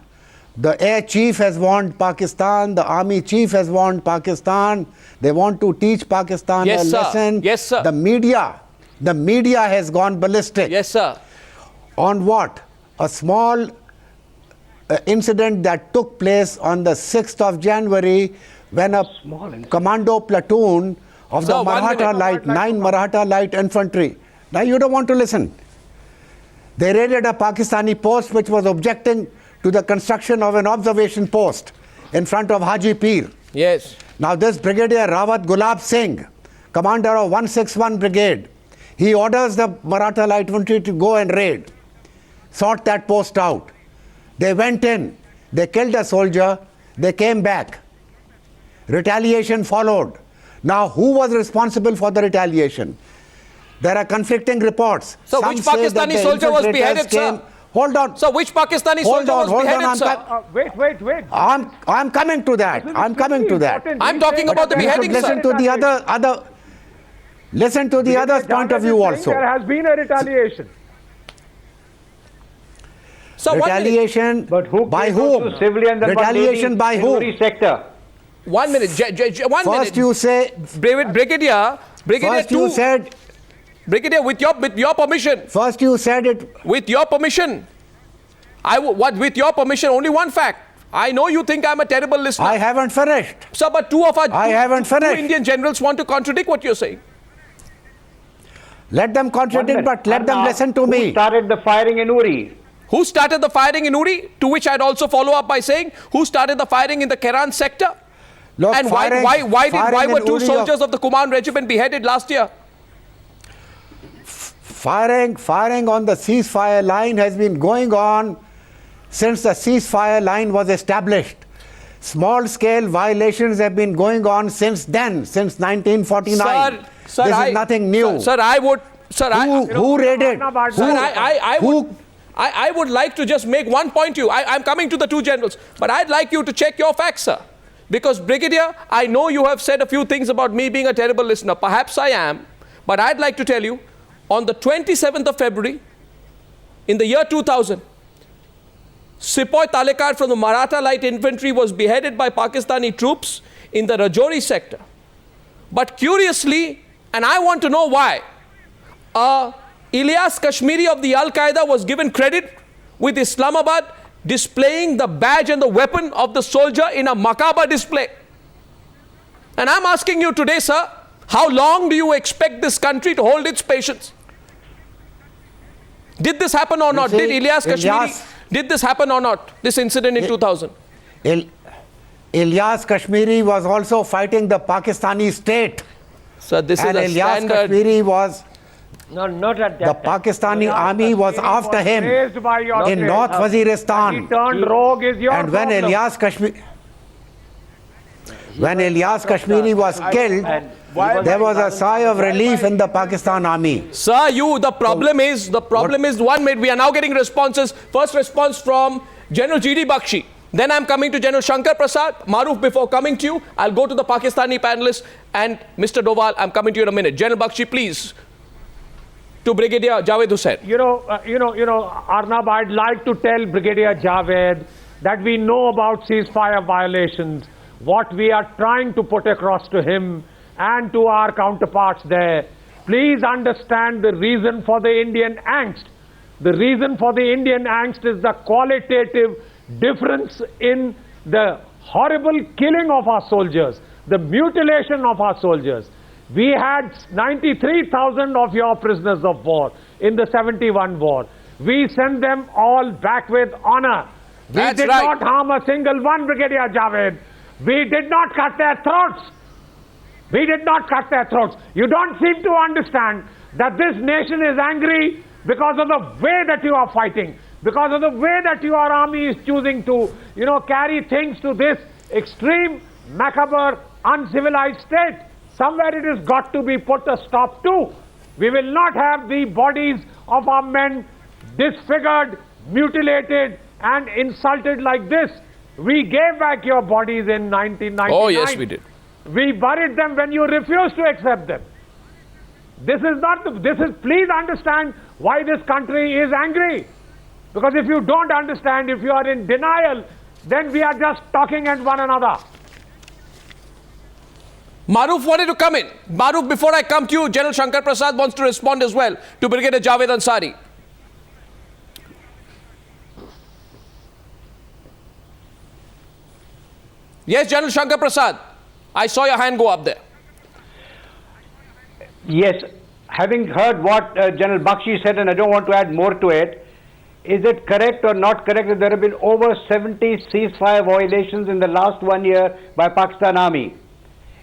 The air chief has warned Pakistan, the army chief has warned Pakistan. They want to teach Pakistan Yes, a sir. lesson. Yes, sir. The media has gone ballistic. Yes, sir. On what? A small incident that took place on the 6th of January when a commando platoon of the Sir, 1 Maratha minute. Light, 9 Maratha Light Infantry. Now you don't want to listen. They raided a Pakistani post which was objecting to the construction of an observation post in front of Haji Pir. Yes. Now this Brigadier Rawat Gulab Singh, commander of 161 Brigade, he orders the Maratha Light Infantry to go and raid, sort that post out. They went in, they killed a soldier, they came back. Retaliation followed. Now who was responsible for the retaliation? There are conflicting reports. So Some which say that Pakistani the soldier was infiltrators beheaded, came. sir? Hold on. So which Pakistani Hold soldier on, was beheaded, I'm sir? Wait. I'm coming to that. I'm coming to that. I'm talking about the You should beheading, listen sir. to the other. Listen to the other's point of view also. There has been a retaliation. So Retaliation But who by killed those whom? two civilians and one Retaliation lady by in whom? Uri sector? 1 minute. One First minute. you say. Brigadier First you said. Brigadier, with your permission. First you said it. With your permission. With your permission, only one fact. I know you think I'm a terrible listener. I haven't finished. Sir, but two Indian generals want to contradict what you're saying. Let them contradict, but let them listen to Who me. started the firing in Uri? Who started the firing in Uri? To which I'd also follow up by saying, who started the firing in the Keran sector? Look, And why were two soldiers of the Command Regiment beheaded last year? Firing on the ceasefire line has been going on since the ceasefire line was established. Small-scale violations have been going on since then, since 1949. Sir, this is nothing new. Who raided? I would like to just make one point to you. I'm coming to the two generals, but I'd like you to check your facts, sir. Because, Brigadier, I know you have said a few things about me being a terrible listener. Perhaps I am, but I'd like to tell you, on the 27th of February, in the year 2000, Sepoy Talekar from the Maratha Light Infantry was beheaded by Pakistani troops in the Rajouri sector. But curiously, and I want to know why, Ilyas Kashmiri of the Al-Qaeda was given credit with Islamabad displaying the badge and the weapon of the soldier in a macabre display. And I'm asking you today, sir, how long do you expect this country to hold its patience? Did this happen or not? Did Ilyas Kashmiri, did this happen or not? This incident in 2000? Ilyas Kashmiri was also fighting the Pakistani state. Sir, this and is a Ilyas standard. Kashmiri was, No, not at that the time. Pakistani army was after him Raised by your in state. North He Waziristan. turned rogue is your And when problem. Ilyas Kashmiri was killed, there was a sigh of relief in the Pakistan army. Sir, the problem is one minute. We are now getting responses. First response from General G.D. Bakshi. Then I'm coming to General Shankar Prasad. Maruf, before coming to you, I'll go to the Pakistani panelists. And Mr. Doval, I'm coming to you in a minute. General Bakshi, please. To Brigadier Javed Hussain. Arnab, I'd like to tell Brigadier Javed that we know about ceasefire violations, what we are trying to put across to him and to our counterparts there. Please understand the reason for the Indian angst. The reason for the Indian angst is the qualitative difference in the horrible killing of our soldiers, the mutilation of our soldiers. We had 93,000 of your prisoners of war in the 71 war. We sent them all back with honor. We did not harm a single one, Brigadier Javed. We did not cut their throats. We did not cut their throats. You don't seem to understand that this nation is angry because of the way that you are fighting, because of the way that your army is choosing to, carry things to this extreme, macabre, uncivilized state. Somewhere it has got to be put a stop to. We will not have the bodies of our men disfigured, mutilated, and insulted like this. We gave back your bodies in 1999. Oh, yes, we did. We buried them when you refused to accept them. Please understand why this country is angry. Because if you don't understand, if you are in denial, then we are just talking at one another. Maruf wanted to come in. Maruf, before I come to you, General Shankar Prasad wants to respond as well to Brigadier Javed Ansari. Yes, General Shankar Prasad. I saw your hand go up there. Yes, having heard what General Bakshi said, and I don't want to add more to it, is it correct or not correct that there have been over 70 ceasefire violations in the last 1 year by Pakistan Army?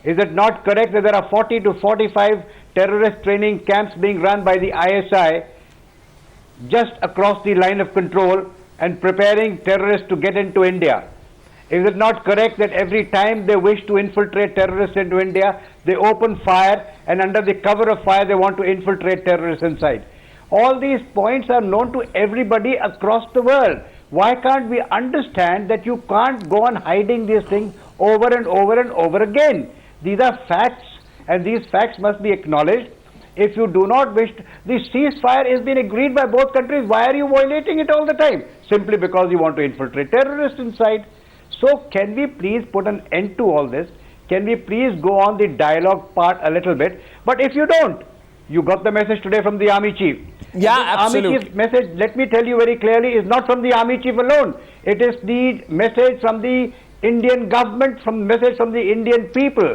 Is it not correct that there are 40 to 45 terrorist training camps being run by the ISI just across the line of control and preparing terrorists to get into India? Is it not correct that every time they wish to infiltrate terrorists into India, they open fire and under the cover of fire they want to infiltrate terrorists inside? All these points are known to everybody across the world. Why can't we understand that you can't go on hiding these things over and over and over again? These are facts, and these facts must be acknowledged. If you do not wish to, the ceasefire has been agreed by both countries. Why are you violating it all the time? Simply because you want to infiltrate terrorists inside. So can we please put an end to all this? Can we please go on the dialogue part a little bit? But if you don't, you got the message today from the Army Chief. Yeah, the absolutely. Army Chief's message, let me tell you very clearly, is not from the Army Chief alone. It is the message from the Indian government, message from the Indian people.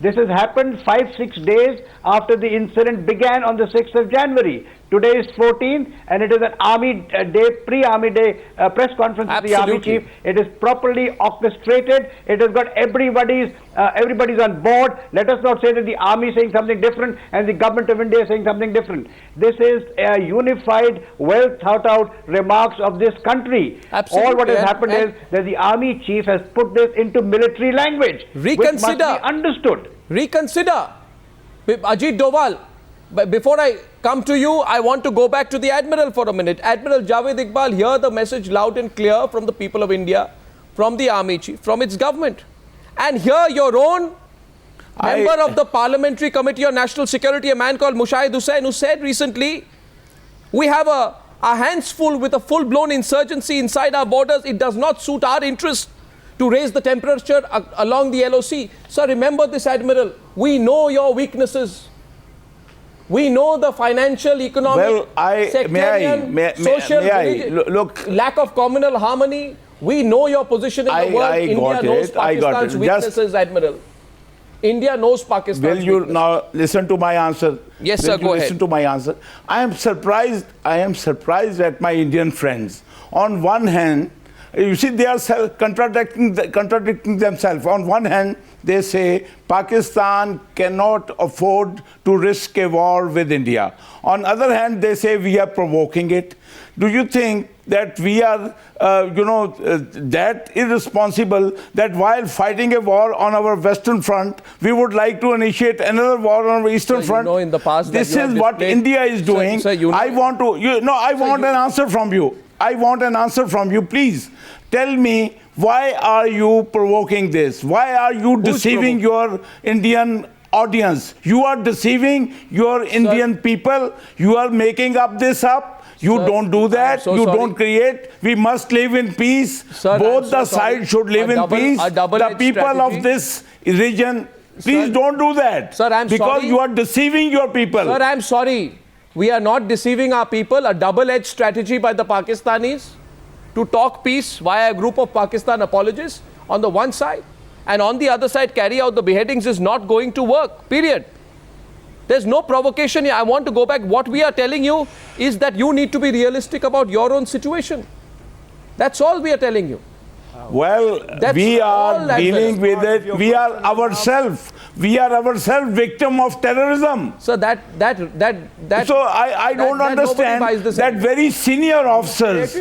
This has happened 5-6 days after the incident began on the 6th of January. Today is 14th, and it is an Army Day, pre-Army Day press conference with the Army Chief. It is properly orchestrated. It has got everybody's on board. Let us not say that the Army is saying something different and the government of India is saying something different. This is a unified, well thought out remarks of this country. Absolutely. All what has happened is that the Army Chief has put this into military language, which must be understood. Reconsider. Ajit Doval, before I come to you, I want to go back to the Admiral for a minute. Admiral Javed Iqbal, hear the message loud and clear from the people of India, from the Army Chief, from its government. And hear your own member of the Parliamentary Committee on National Security, a man called Mushahid Hussain, who said recently, we have our hands full with a full-blown insurgency inside our borders. It does not suit our interests to raise the temperature along the LOC. So remember this, Admiral. We know your weaknesses. We know the financial, economic, sectarian, social, look, lack of communal harmony. We know your position in the world. India knows Pakistan's weaknesses, Admiral. India knows Pakistan. Will you now listen to my answer? Yes, sir, go ahead. Listen to my answer. I am surprised at my Indian friends. On one hand, you see, they are contradicting themselves. On one hand, they say Pakistan cannot afford to risk a war with India. On other hand, they say we are provoking it. Do you think that we are, that irresponsible that while fighting a war on our Western front, we would like to initiate another war on our Eastern front? In the past, this is what India is doing. I want an answer from you. I want an answer from you, please. Tell me, why are you provoking this? Why are you deceiving your Indian audience? You are deceiving your Indian people. You are making this up. You don't do that. You don't create. We must live in peace. Both the sides should live in peace. The people of this region, please don't do that. Sir, I'm sorry. Because you are deceiving your people. Sir, I'm sorry. We are not deceiving our people. A double-edged strategy by the Pakistanis to talk peace via a group of Pakistan apologists on the one side, and on the other side carry out the beheadings is not going to work, period. There's no provocation here. I want to go back. What we are telling you is that you need to be realistic about your own situation. That's all we are telling you. Well, we are dealing with it. We are ourselves victim of terrorism. So that so I don't understand that very senior officers.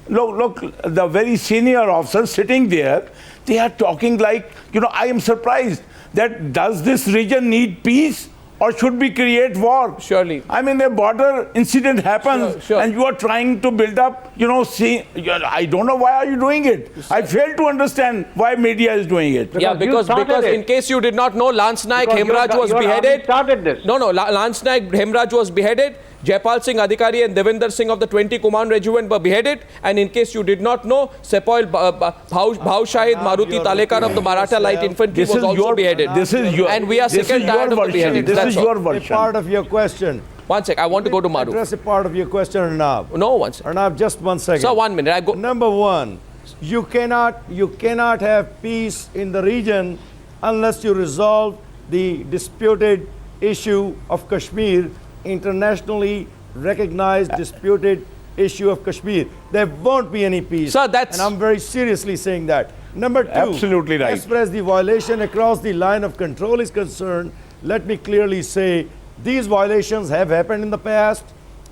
Look, the very senior officers sitting there, they are talking like, I am surprised that does this region need peace? Or should we create war? Surely. I mean, a border incident happens and you are trying to build up, I don't know why are you doing it. I fail to understand why media is doing it. Because in case you did not know, Lance Naik Hemraj was beheaded. Started this. No, Lance Naik Hemraj was beheaded. Jaipal Singh Adhikari and Devinder Singh of the 20 Command Regiment were beheaded. And in case you did not know, Sepoil Bhau Shahid Maruti Talekar of the Maratha Light Infantry was also beheaded. And we are sick and tired of the beheadings. This is your version. A part of your question. One sec, I want to go to Maru. Address a part of your question, Arnab. No, one sec. Arnab, just 1 second. Sir, 1 minute. Number one, you cannot have peace in the region unless you resolve the disputed issue of Kashmir, internationally recognized disputed issue of Kashmir. There won't be any peace. Sir, and I'm very seriously saying that. Number two, absolutely right. As far as the violation across the line of control is concerned, let me clearly say these violations have happened in the past.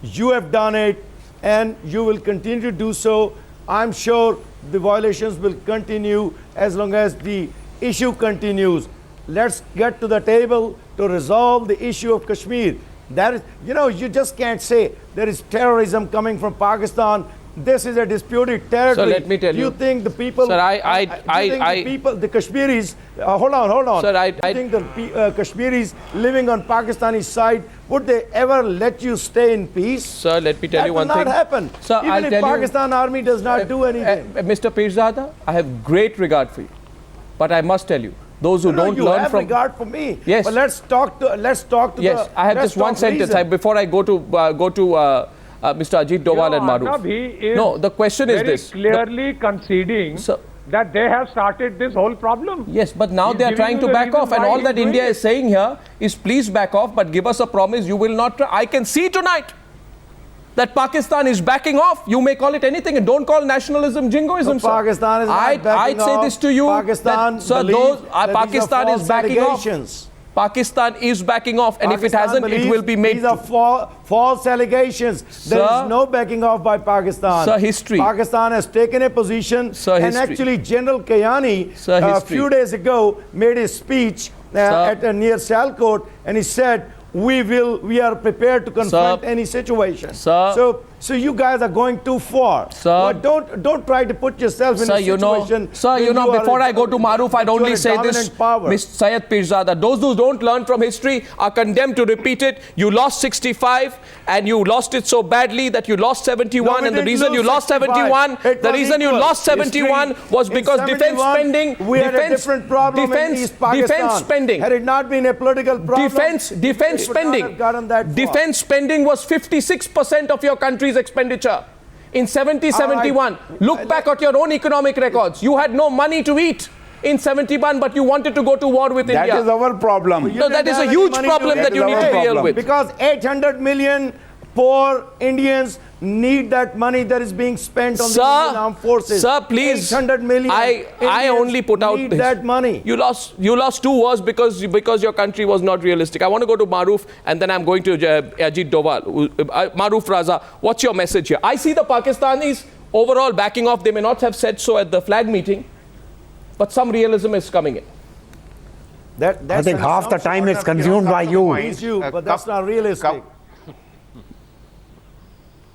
You have done it and you will continue to do so. I'm sure the violations will continue as long as the issue continues. Let's get to the table to resolve the issue of Kashmir. That is, you just can't say there is terrorism coming from Pakistan. This is a disputed territory. So let me tell you. You think the people... Sir, the Kashmiris... hold on. Sir, you think the Kashmiris living on Pakistani side, would they ever let you stay in peace? Sir, let me tell you one thing. That will not happen. Sir, even if Pakistan army does not do anything. Mr. Pirzada, I have great regard for you. But I must tell you, those who don't learn from... You have regard for me. Yes. But let's talk to yes, I have just one sentence before I go to Mr. Ajit Doval and Maru. No, the question is this. Clearly conceding that they have started this whole problem. Yes, but now they are trying to back off, and all that India is saying here is please back off, but give us a promise you will not try. I can see tonight that Pakistan is backing off. You may call it anything, and don't call nationalism jingoism. So Pakistan is not backing off. I'd say this to you, Pakistan Pakistan is backing off. Pakistan is backing off, and if it hasn't, it will be made. These are false allegations. There is no backing off by Pakistan. Sir, history. Pakistan has taken a position, and actually General Kayani a few days ago made a speech near Sialkot, and he said, we are prepared to confront any situation. So So you guys are going too far. Sir, But don't try to put yourself in a situation. Before I go to Maruf, I'd only say this, Mr. Syed Pirzada, those who don't learn from history are condemned to repeat it. You lost 65 and you lost it so badly that you lost 71, and the reason you lost 71, was because defense spending, we had a different problem in East Pakistan. defense spending. Had it not been a political problem, Defense spending was 56% of your country's expenditure in 71. Look back at your own economic records. You had no money to eat in 71, but you wanted to go to war with India. That is our problem. No, that is a huge problem that you need to deal with. Because 800 million poor Indians need that money that is being spent on the Indian armed forces. Sir, please. 800 million I only put out need that money. You lost 2 wars because your country was not realistic. I want to go to Maruf and then I'm going to Ajit Doval. Maruf Raza, what's your message here? I see the Pakistanis overall backing off. They may not have said so at the flag meeting, but some realism is coming in. I think half the time it's consumed by you. But that's not realistic.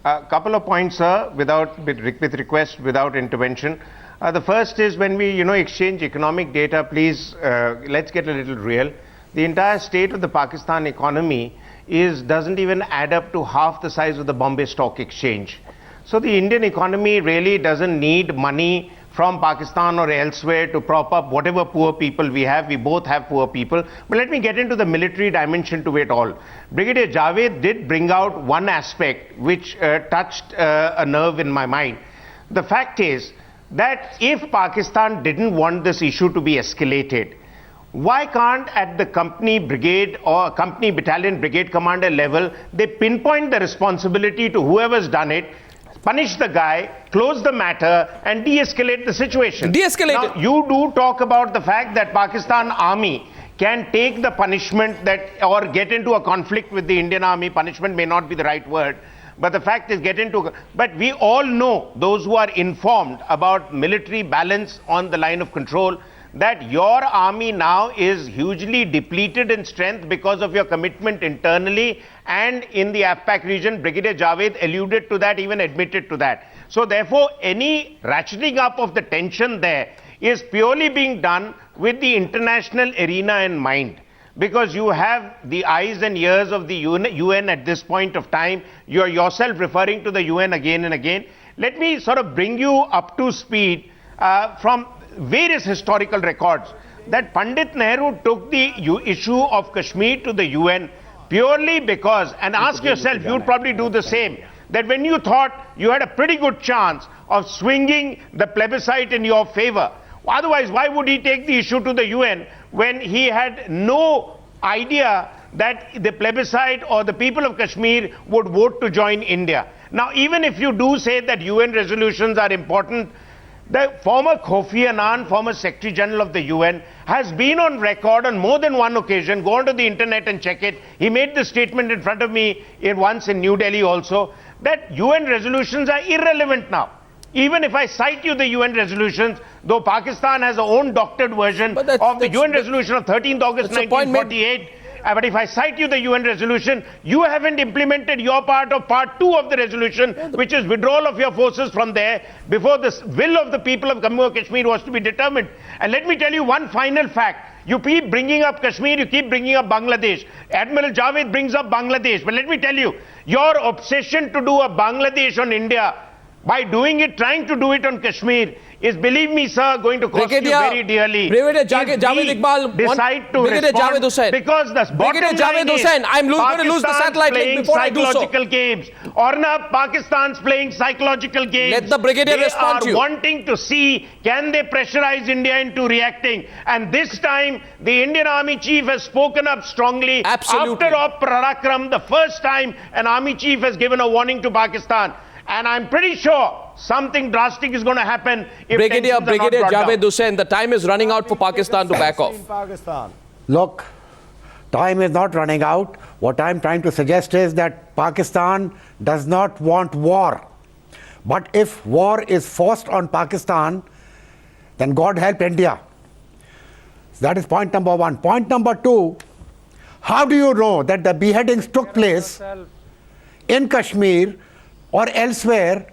A couple of points, sir, with request, without intervention. The first is when we, exchange economic data, please, let's get a little real. The entire state of the Pakistan economy doesn't even add up to half the size of the Bombay Stock Exchange. So the Indian economy really doesn't need money from Pakistan or elsewhere to prop up whatever poor people we have. We both have poor people. But let me get into the military dimension to it all. Brigadier Javed did bring out one aspect which touched a nerve in my mind. The fact is that if Pakistan didn't want this issue to be escalated, why can't at the company brigade or company battalion brigade commander level, they pinpoint the responsibility to whoever's done it, punish the guy, close the matter, and de-escalate the situation? De-escalate it. Now, you do talk about the fact that Pakistan army can take the punishment or get into a conflict with the Indian army. Punishment may not be the right word, but the fact is but we all know, those who are informed about military balance on the line of control, that your army now is hugely depleted in strength because of your commitment internally and in the AFPAC region. Brigadier Javed alluded to that, even admitted to that. So therefore, any ratcheting up of the tension there is purely being done with the international arena in mind. Because you have the eyes and ears of the UN at this point of time. You are yourself referring to the UN again and again. Let me sort of bring you up to speed from various historical records that Pandit Nehru took the issue of Kashmir to the UN purely because, and ask yourself, you'd probably do the same, that when you thought you had a pretty good chance of swinging the plebiscite in your favor, otherwise why would he take the issue to the UN when he had no idea that the plebiscite or the people of Kashmir would vote to join India? Now, even if you do say that UN resolutions are important, the former Kofi Annan, former Secretary General of the UN, has been on record on more than one occasion. Go onto the internet and check it. He made the statement in front of me once in New Delhi also, that UN resolutions are irrelevant now. Even if I cite you the UN resolutions, though Pakistan has its own doctored version of the UN resolution of 13th August 1948, but if I cite you the UN resolution, you haven't implemented your part of part 2 of the resolution, which is withdrawal of your forces from there before the will of the people of Jammu and Kashmir was to be determined. And let me tell you one final fact. You keep bringing up Kashmir, you keep bringing up Bangladesh. Admiral Javed brings up Bangladesh. But let me tell you, your obsession to do a Bangladesh on India, by doing it, trying to do it on Kashmir, is, believe me, sir, going to cost you very dearly. Brigadier Javed Iqbal decide to respond because the bottom line is I'm going to lose the satellite link before I do so. Psychological games. Ornab, Pakistan's playing psychological games. Let the Brigadier respond to you. They are wanting to see, can they pressurize India into reacting? And this time, the Indian Army Chief has spoken up strongly. Absolutely. After Op Parakram, the first time an Army Chief has given a warning to Pakistan. And I'm pretty sure something drastic is going to happen if Brigadier Javed Hussain, the time is running out for Pakistan to back off. Look, time is not running out. What I'm trying to suggest is that Pakistan does not want war. But if war is forced on Pakistan, then God help India. That is point number 1. Point number 2, how do you know that the beheadings took place in Kashmir or elsewhere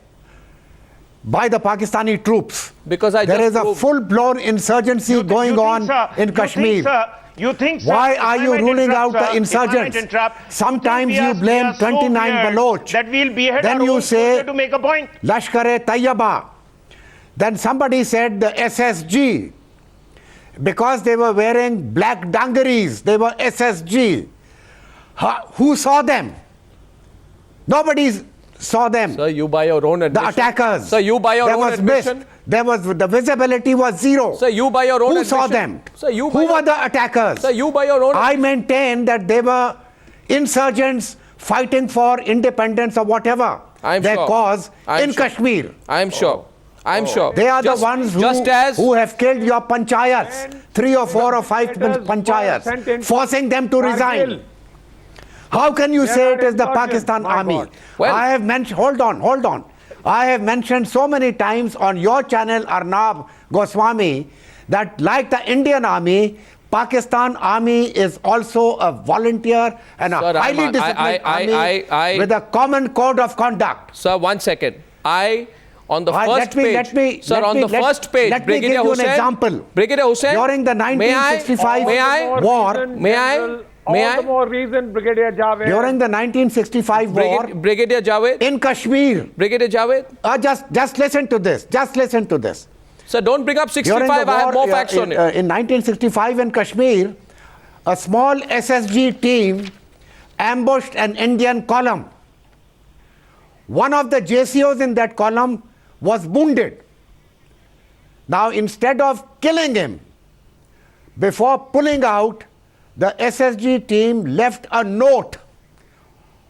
by the Pakistani troops. Because there is a proved- full-blown insurgency going on in Kashmir. You think, sir, Why if are I you might ruling interrupt, out the sir, insurgents? if I might interrupt, Sometimes we you are blame so 29 weird Baloch. that we'll behead Then our you own say soldier to make a point. Lashkar-e-Tayyaba. Then somebody said the SSG. Because they were wearing black dungarees, they were SSG. Who saw them? Nobody saw them. Sir, you by your own admission. The attackers. Sir, you by your there own was admission. Mist. There was the visibility was zero. Sir, you by your own Who admission. saw them? Sir, you by Who your, were the attackers? Sir, you by your own. I maintain that they were insurgents fighting for independence or whatever their cause in Kashmir. I am sure. I am sure. They are the ones who have killed your panchayats, 3 or 4 or 5 panchayats, forcing them to resign. How can you say it is the Pakistan army? Well, I have mentioned, hold on. I have mentioned so many times on your channel, Arnab Goswami, that like the Indian army, Pakistan army is also a volunteer and a highly disciplined army with a common code of conduct. Sir, 1 second. On the first page, Brigadier Hussain, an example. Brigadier Hussain, during the 1965 war, All the more reason, Brigadier Javed. During the 1965 war, Brigadier Javed, in Kashmir, Brigadier Javed, just listen to this. Just listen to this. Sir, don't bring up 65. I have more facts on it. In 1965 in Kashmir, a small SSG team ambushed an Indian column. One of the JCOs in that column was wounded. Now, instead of killing him, before pulling out, the SSG team left a note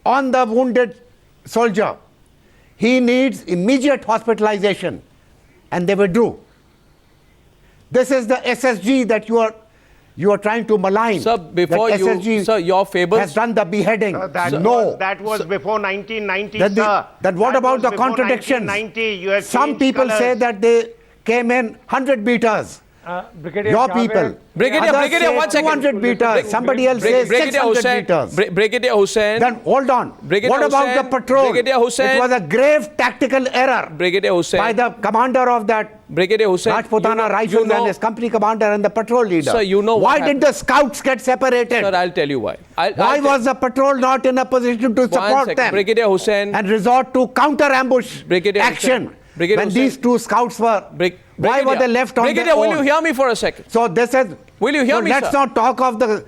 on the wounded soldier. He needs immediate hospitalization, and they withdrew. This is the SSG that you are trying to malign. Sir, before that SSG sir, your fables has done the beheading. That was before 1990, sir. What about the contradictions? Some people say that they came in 100 meters. Your people. Brigadier, 1 second. 200 meters. Somebody else says 600 meters. Brigadier Hussain. Then hold on. What about the patrol? Brigadier Hussain. It was a grave tactical error. Brigadier Hussain. By the commander of that Brigadier Hussain. Rajputana Rifles and his company commander and the patrol leader. Sir, you know why did the scouts get separated? Sir, I'll tell you why. Why was the patrol not in a position to support them? Brigadier Hussain. And resort to counter ambush action. When these two scouts were, why were they left on Brigadier, their own? will you hear me for a second? So this is. Will you hear me, let's not talk of this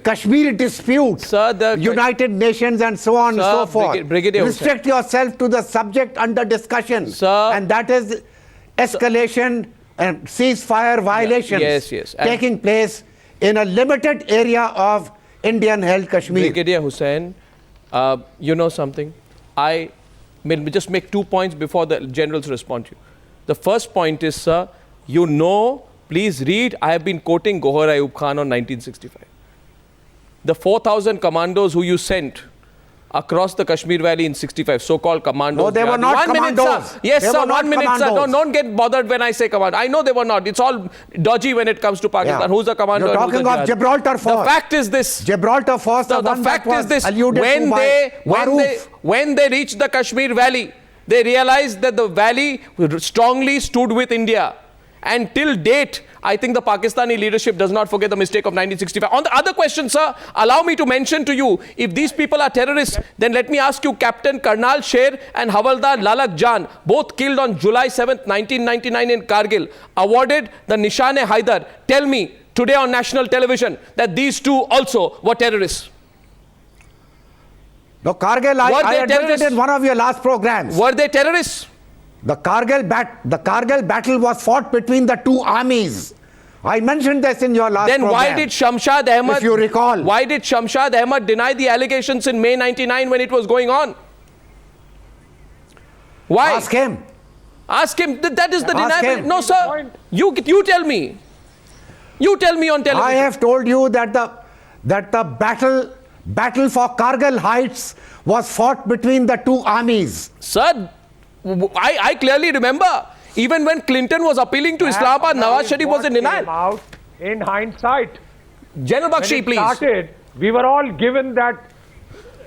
Kashmir dispute, sir, the United Nations and so on and so forth. Brigadier Restrict yourself to the subject under discussion, sir, and that is escalation and ceasefire violations taking place in a limited area of Indian-held Kashmir. Brigadier Hussain, you know something? I will just make 2 points before the generals respond to you. The first point is, sir, you know, please read, I have been quoting Gohar Ayub Khan on 1965. The 4,000 commandos who you sent across the Kashmir Valley in 65, so-called commandos. No, they were not commandos. Minute, sir. Yes, they sir, 1 minute, sir. Don't get bothered when I say commando. I know they were not. It's all dodgy when it comes to Pakistan. Yeah. Who's the commander? You're talking of Gibraltar Force. The fact is this. Gibraltar Force, the fact is this. When they reached the Kashmir Valley, they realized that the valley strongly stood with India. And till date, I think the Pakistani leadership does not forget the mistake of 1965. On the other question, sir, allow me to mention to you, if these people are terrorists, then let me ask you, Captain Karnal Sher and Havaldar Lalak Jan, both killed on July 7th, 1999 in Kargil, awarded the Nishan-e-Haidar. Tell me, today on national television, that these two also were terrorists. No, Kargil, I admitted in one of your last programs. Were they terrorists? The Kargil battle was fought between the two armies. I mentioned this in your last program. Then why did Shamshad Ahmad, if you recall, why did Shamshad Ahmad deny the allegations in May 99 when it was going on? Why? Ask him. Ask him. That is the denial. No, sir. You tell me. You tell me on television. I have told you that the battle for Kargil Heights was fought between the two armies. Sir, I clearly remember, even when Clinton was appealing to Islamabad, Nawaz Sharif was in denial. Out in hindsight, General Bakshi, please. Started, we were all given that,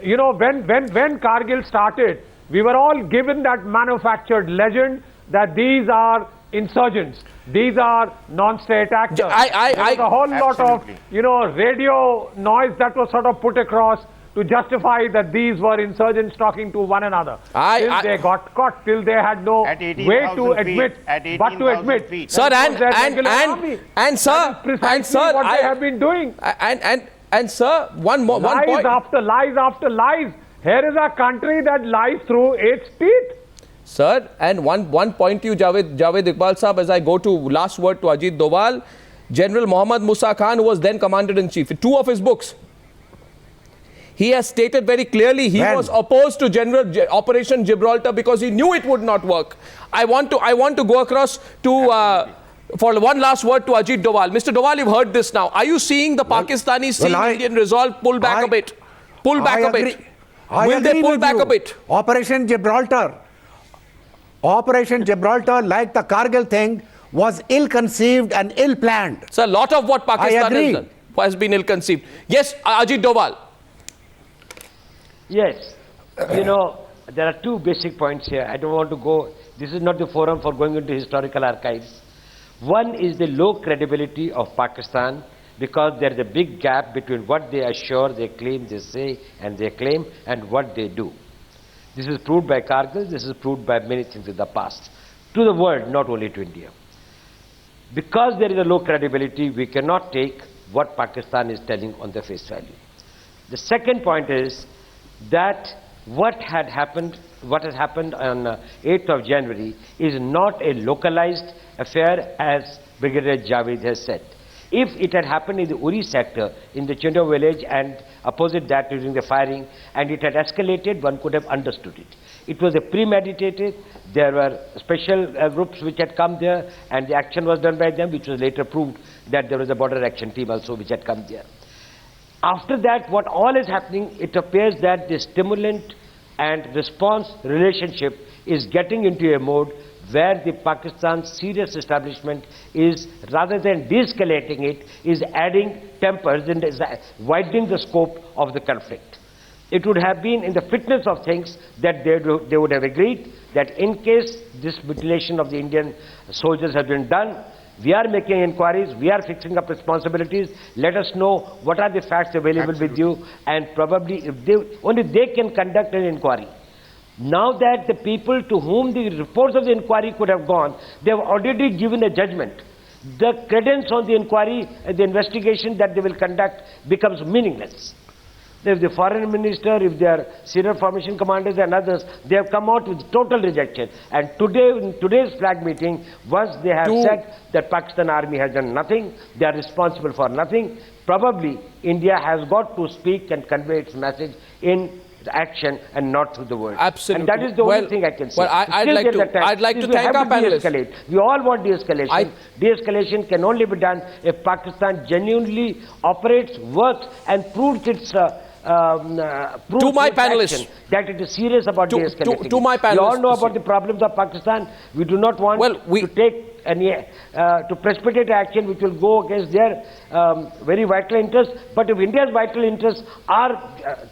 you know, when Kargil started, We were all given that manufactured legend that these are insurgents, these are non-state actors. There was a whole lot of, radio noise that was sort of put across to justify that these were insurgents talking to one another. Till they got caught, till they had no way to admit, but to admit. Sir, and sir, what they have been doing. And sir, one point. Lies after lies after lies. Here is a country that lies through its teeth. Sir, and one point to you, Javed Iqbal Saab, as I go to last word to Ajit Doval, General Muhammad Musa Khan, who was then Commander-in-Chief, in 2 of his books, he has stated very clearly he was opposed to Operation Gibraltar because he knew it would not work. I want to go across to for one last word to Ajit Doval. Mr. Doval, you've heard this now. Are you seeing the Pakistanis seeing Indian resolve pull back a bit? Pull back a bit. Will they pull back a bit? Operation Gibraltar, like the Kargil thing, was ill-conceived and ill-planned. So a lot of what Pakistan has done has been ill-conceived. Yes, Ajit Doval. Yes. There are 2 basic points here. I don't want to go, this is not the forum for going into historical archives. One is the low credibility of Pakistan, because there is a big gap between what they assure, they claim, they say, and they claim, and what they do. This is proved by Kargil, this is proved by many things in the past. To the world, not only to India. Because there is a low credibility, we cannot take what Pakistan is telling on the face value. The second point is that what has happened on 8th of January is not a localized affair, as Brigadier Javed has said. If it had happened in the Uri sector, in the Chindo village, and opposite that during the firing, and it had escalated, one could have understood it. It was a premeditated, there were special groups which had come there, and the action was done by them, which was later proved that there was a border action team also which had come there. After that, what all is happening, it appears that the stimulant and response relationship is getting into a mode where the Pakistan serious establishment is, rather than de-escalating it, is adding tempers and is widening the scope of the conflict. It would have been in the fitness of things that they would have agreed that in case this mutilation of the Indian soldiers has been done, we are making inquiries, we are fixing up responsibilities, let us know what are the facts available with you, and probably only they can conduct an inquiry. Now that the people to whom the reports of the inquiry could have gone, they have already given a judgment. The credence on the inquiry and the investigation that they will conduct becomes meaningless. If the foreign minister, if their senior formation commanders and others, they have come out with total rejection. And today, in today's flag meeting, once they have said that Pakistan army has done nothing, they are responsible for nothing, probably India has got to speak and convey its message in action and not through the words. Absolutely. And that is the only thing I can say. Well, I'd like to thank our panelists. We all want de-escalation. De-escalation can only be done if Pakistan genuinely operates, works, and proves its to my panelists that it is serious about de-escalating. To my panelists. We all know about the problems of Pakistan. We do not want to take any to precipitate action which will go against their very vital interests. But if India's vital interests are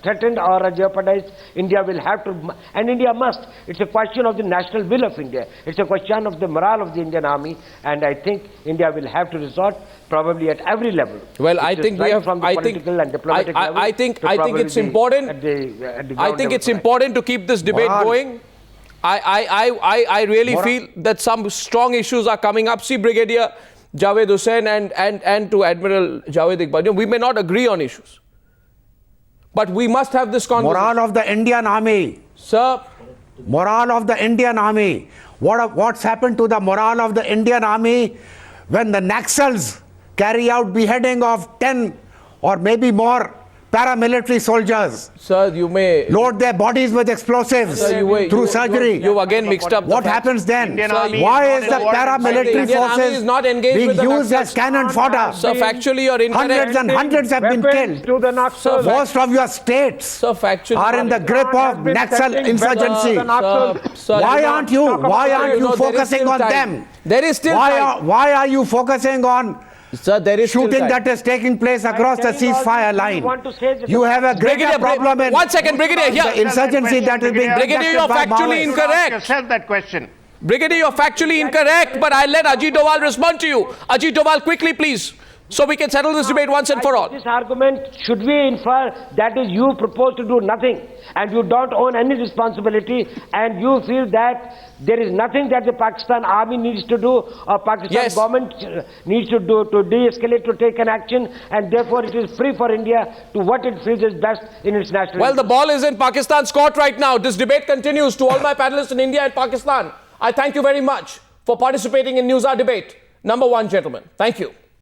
threatened or are jeopardized, India will have to, and India must. It's a question of the national will of India. It's a question of the morale of the Indian army, and I think India will have to resort probably at every level. Well, I think we have. From the political and diplomatic level. I think it's important. I think it's important to keep this debate going. I really feel that some strong issues are coming up. See, Brigadier Javed Hussain and to Admiral Javed Iqbal, we may not agree on issues, but we must have this conversation. Morale of the Indian army. Sir. Morale of the Indian army. What's happened to the morale of the Indian army when the Naxals carry out beheading of 10 or maybe more paramilitary soldiers? Sir, you may load their bodies with explosives through surgery. You've again mixed up. What happens then? Why is the paramilitary forces being used as cannon fodder? Sir, factually you're incorrect. Hundreds and hundreds have been killed. Most of your states are in the grip of Naxal insurgency. Why aren't you focusing on them? There is still why are you focusing on Sir, there is shooting still time. that is taking place across the telling all ceasefire this, line. you want to say that You the- have a greater Brigadier, problem in 1 second, Brigadier, the here. insurgency that is being Brigadier, you are conducted by factually Maoists. incorrect. Yourself that question. Brigadier, you're factually incorrect, but I'll let Ajit Doval respond to you. Ajit Doval, quickly, please, so we can settle this debate once and for all. This argument, should we infer that is you propose to do nothing and you don't own any responsibility and you feel that there is nothing that the Pakistan army needs to do or Pakistan Yes. government needs to do to de-escalate, to take an action, and therefore it is free for India to what it feels is best in its national Well, the interest? ball is in Pakistan's court right now. This debate continues. To all my panelists in India and Pakistan, I thank you very much for participating in Newshour Debate. Number 1, gentlemen. Thank you.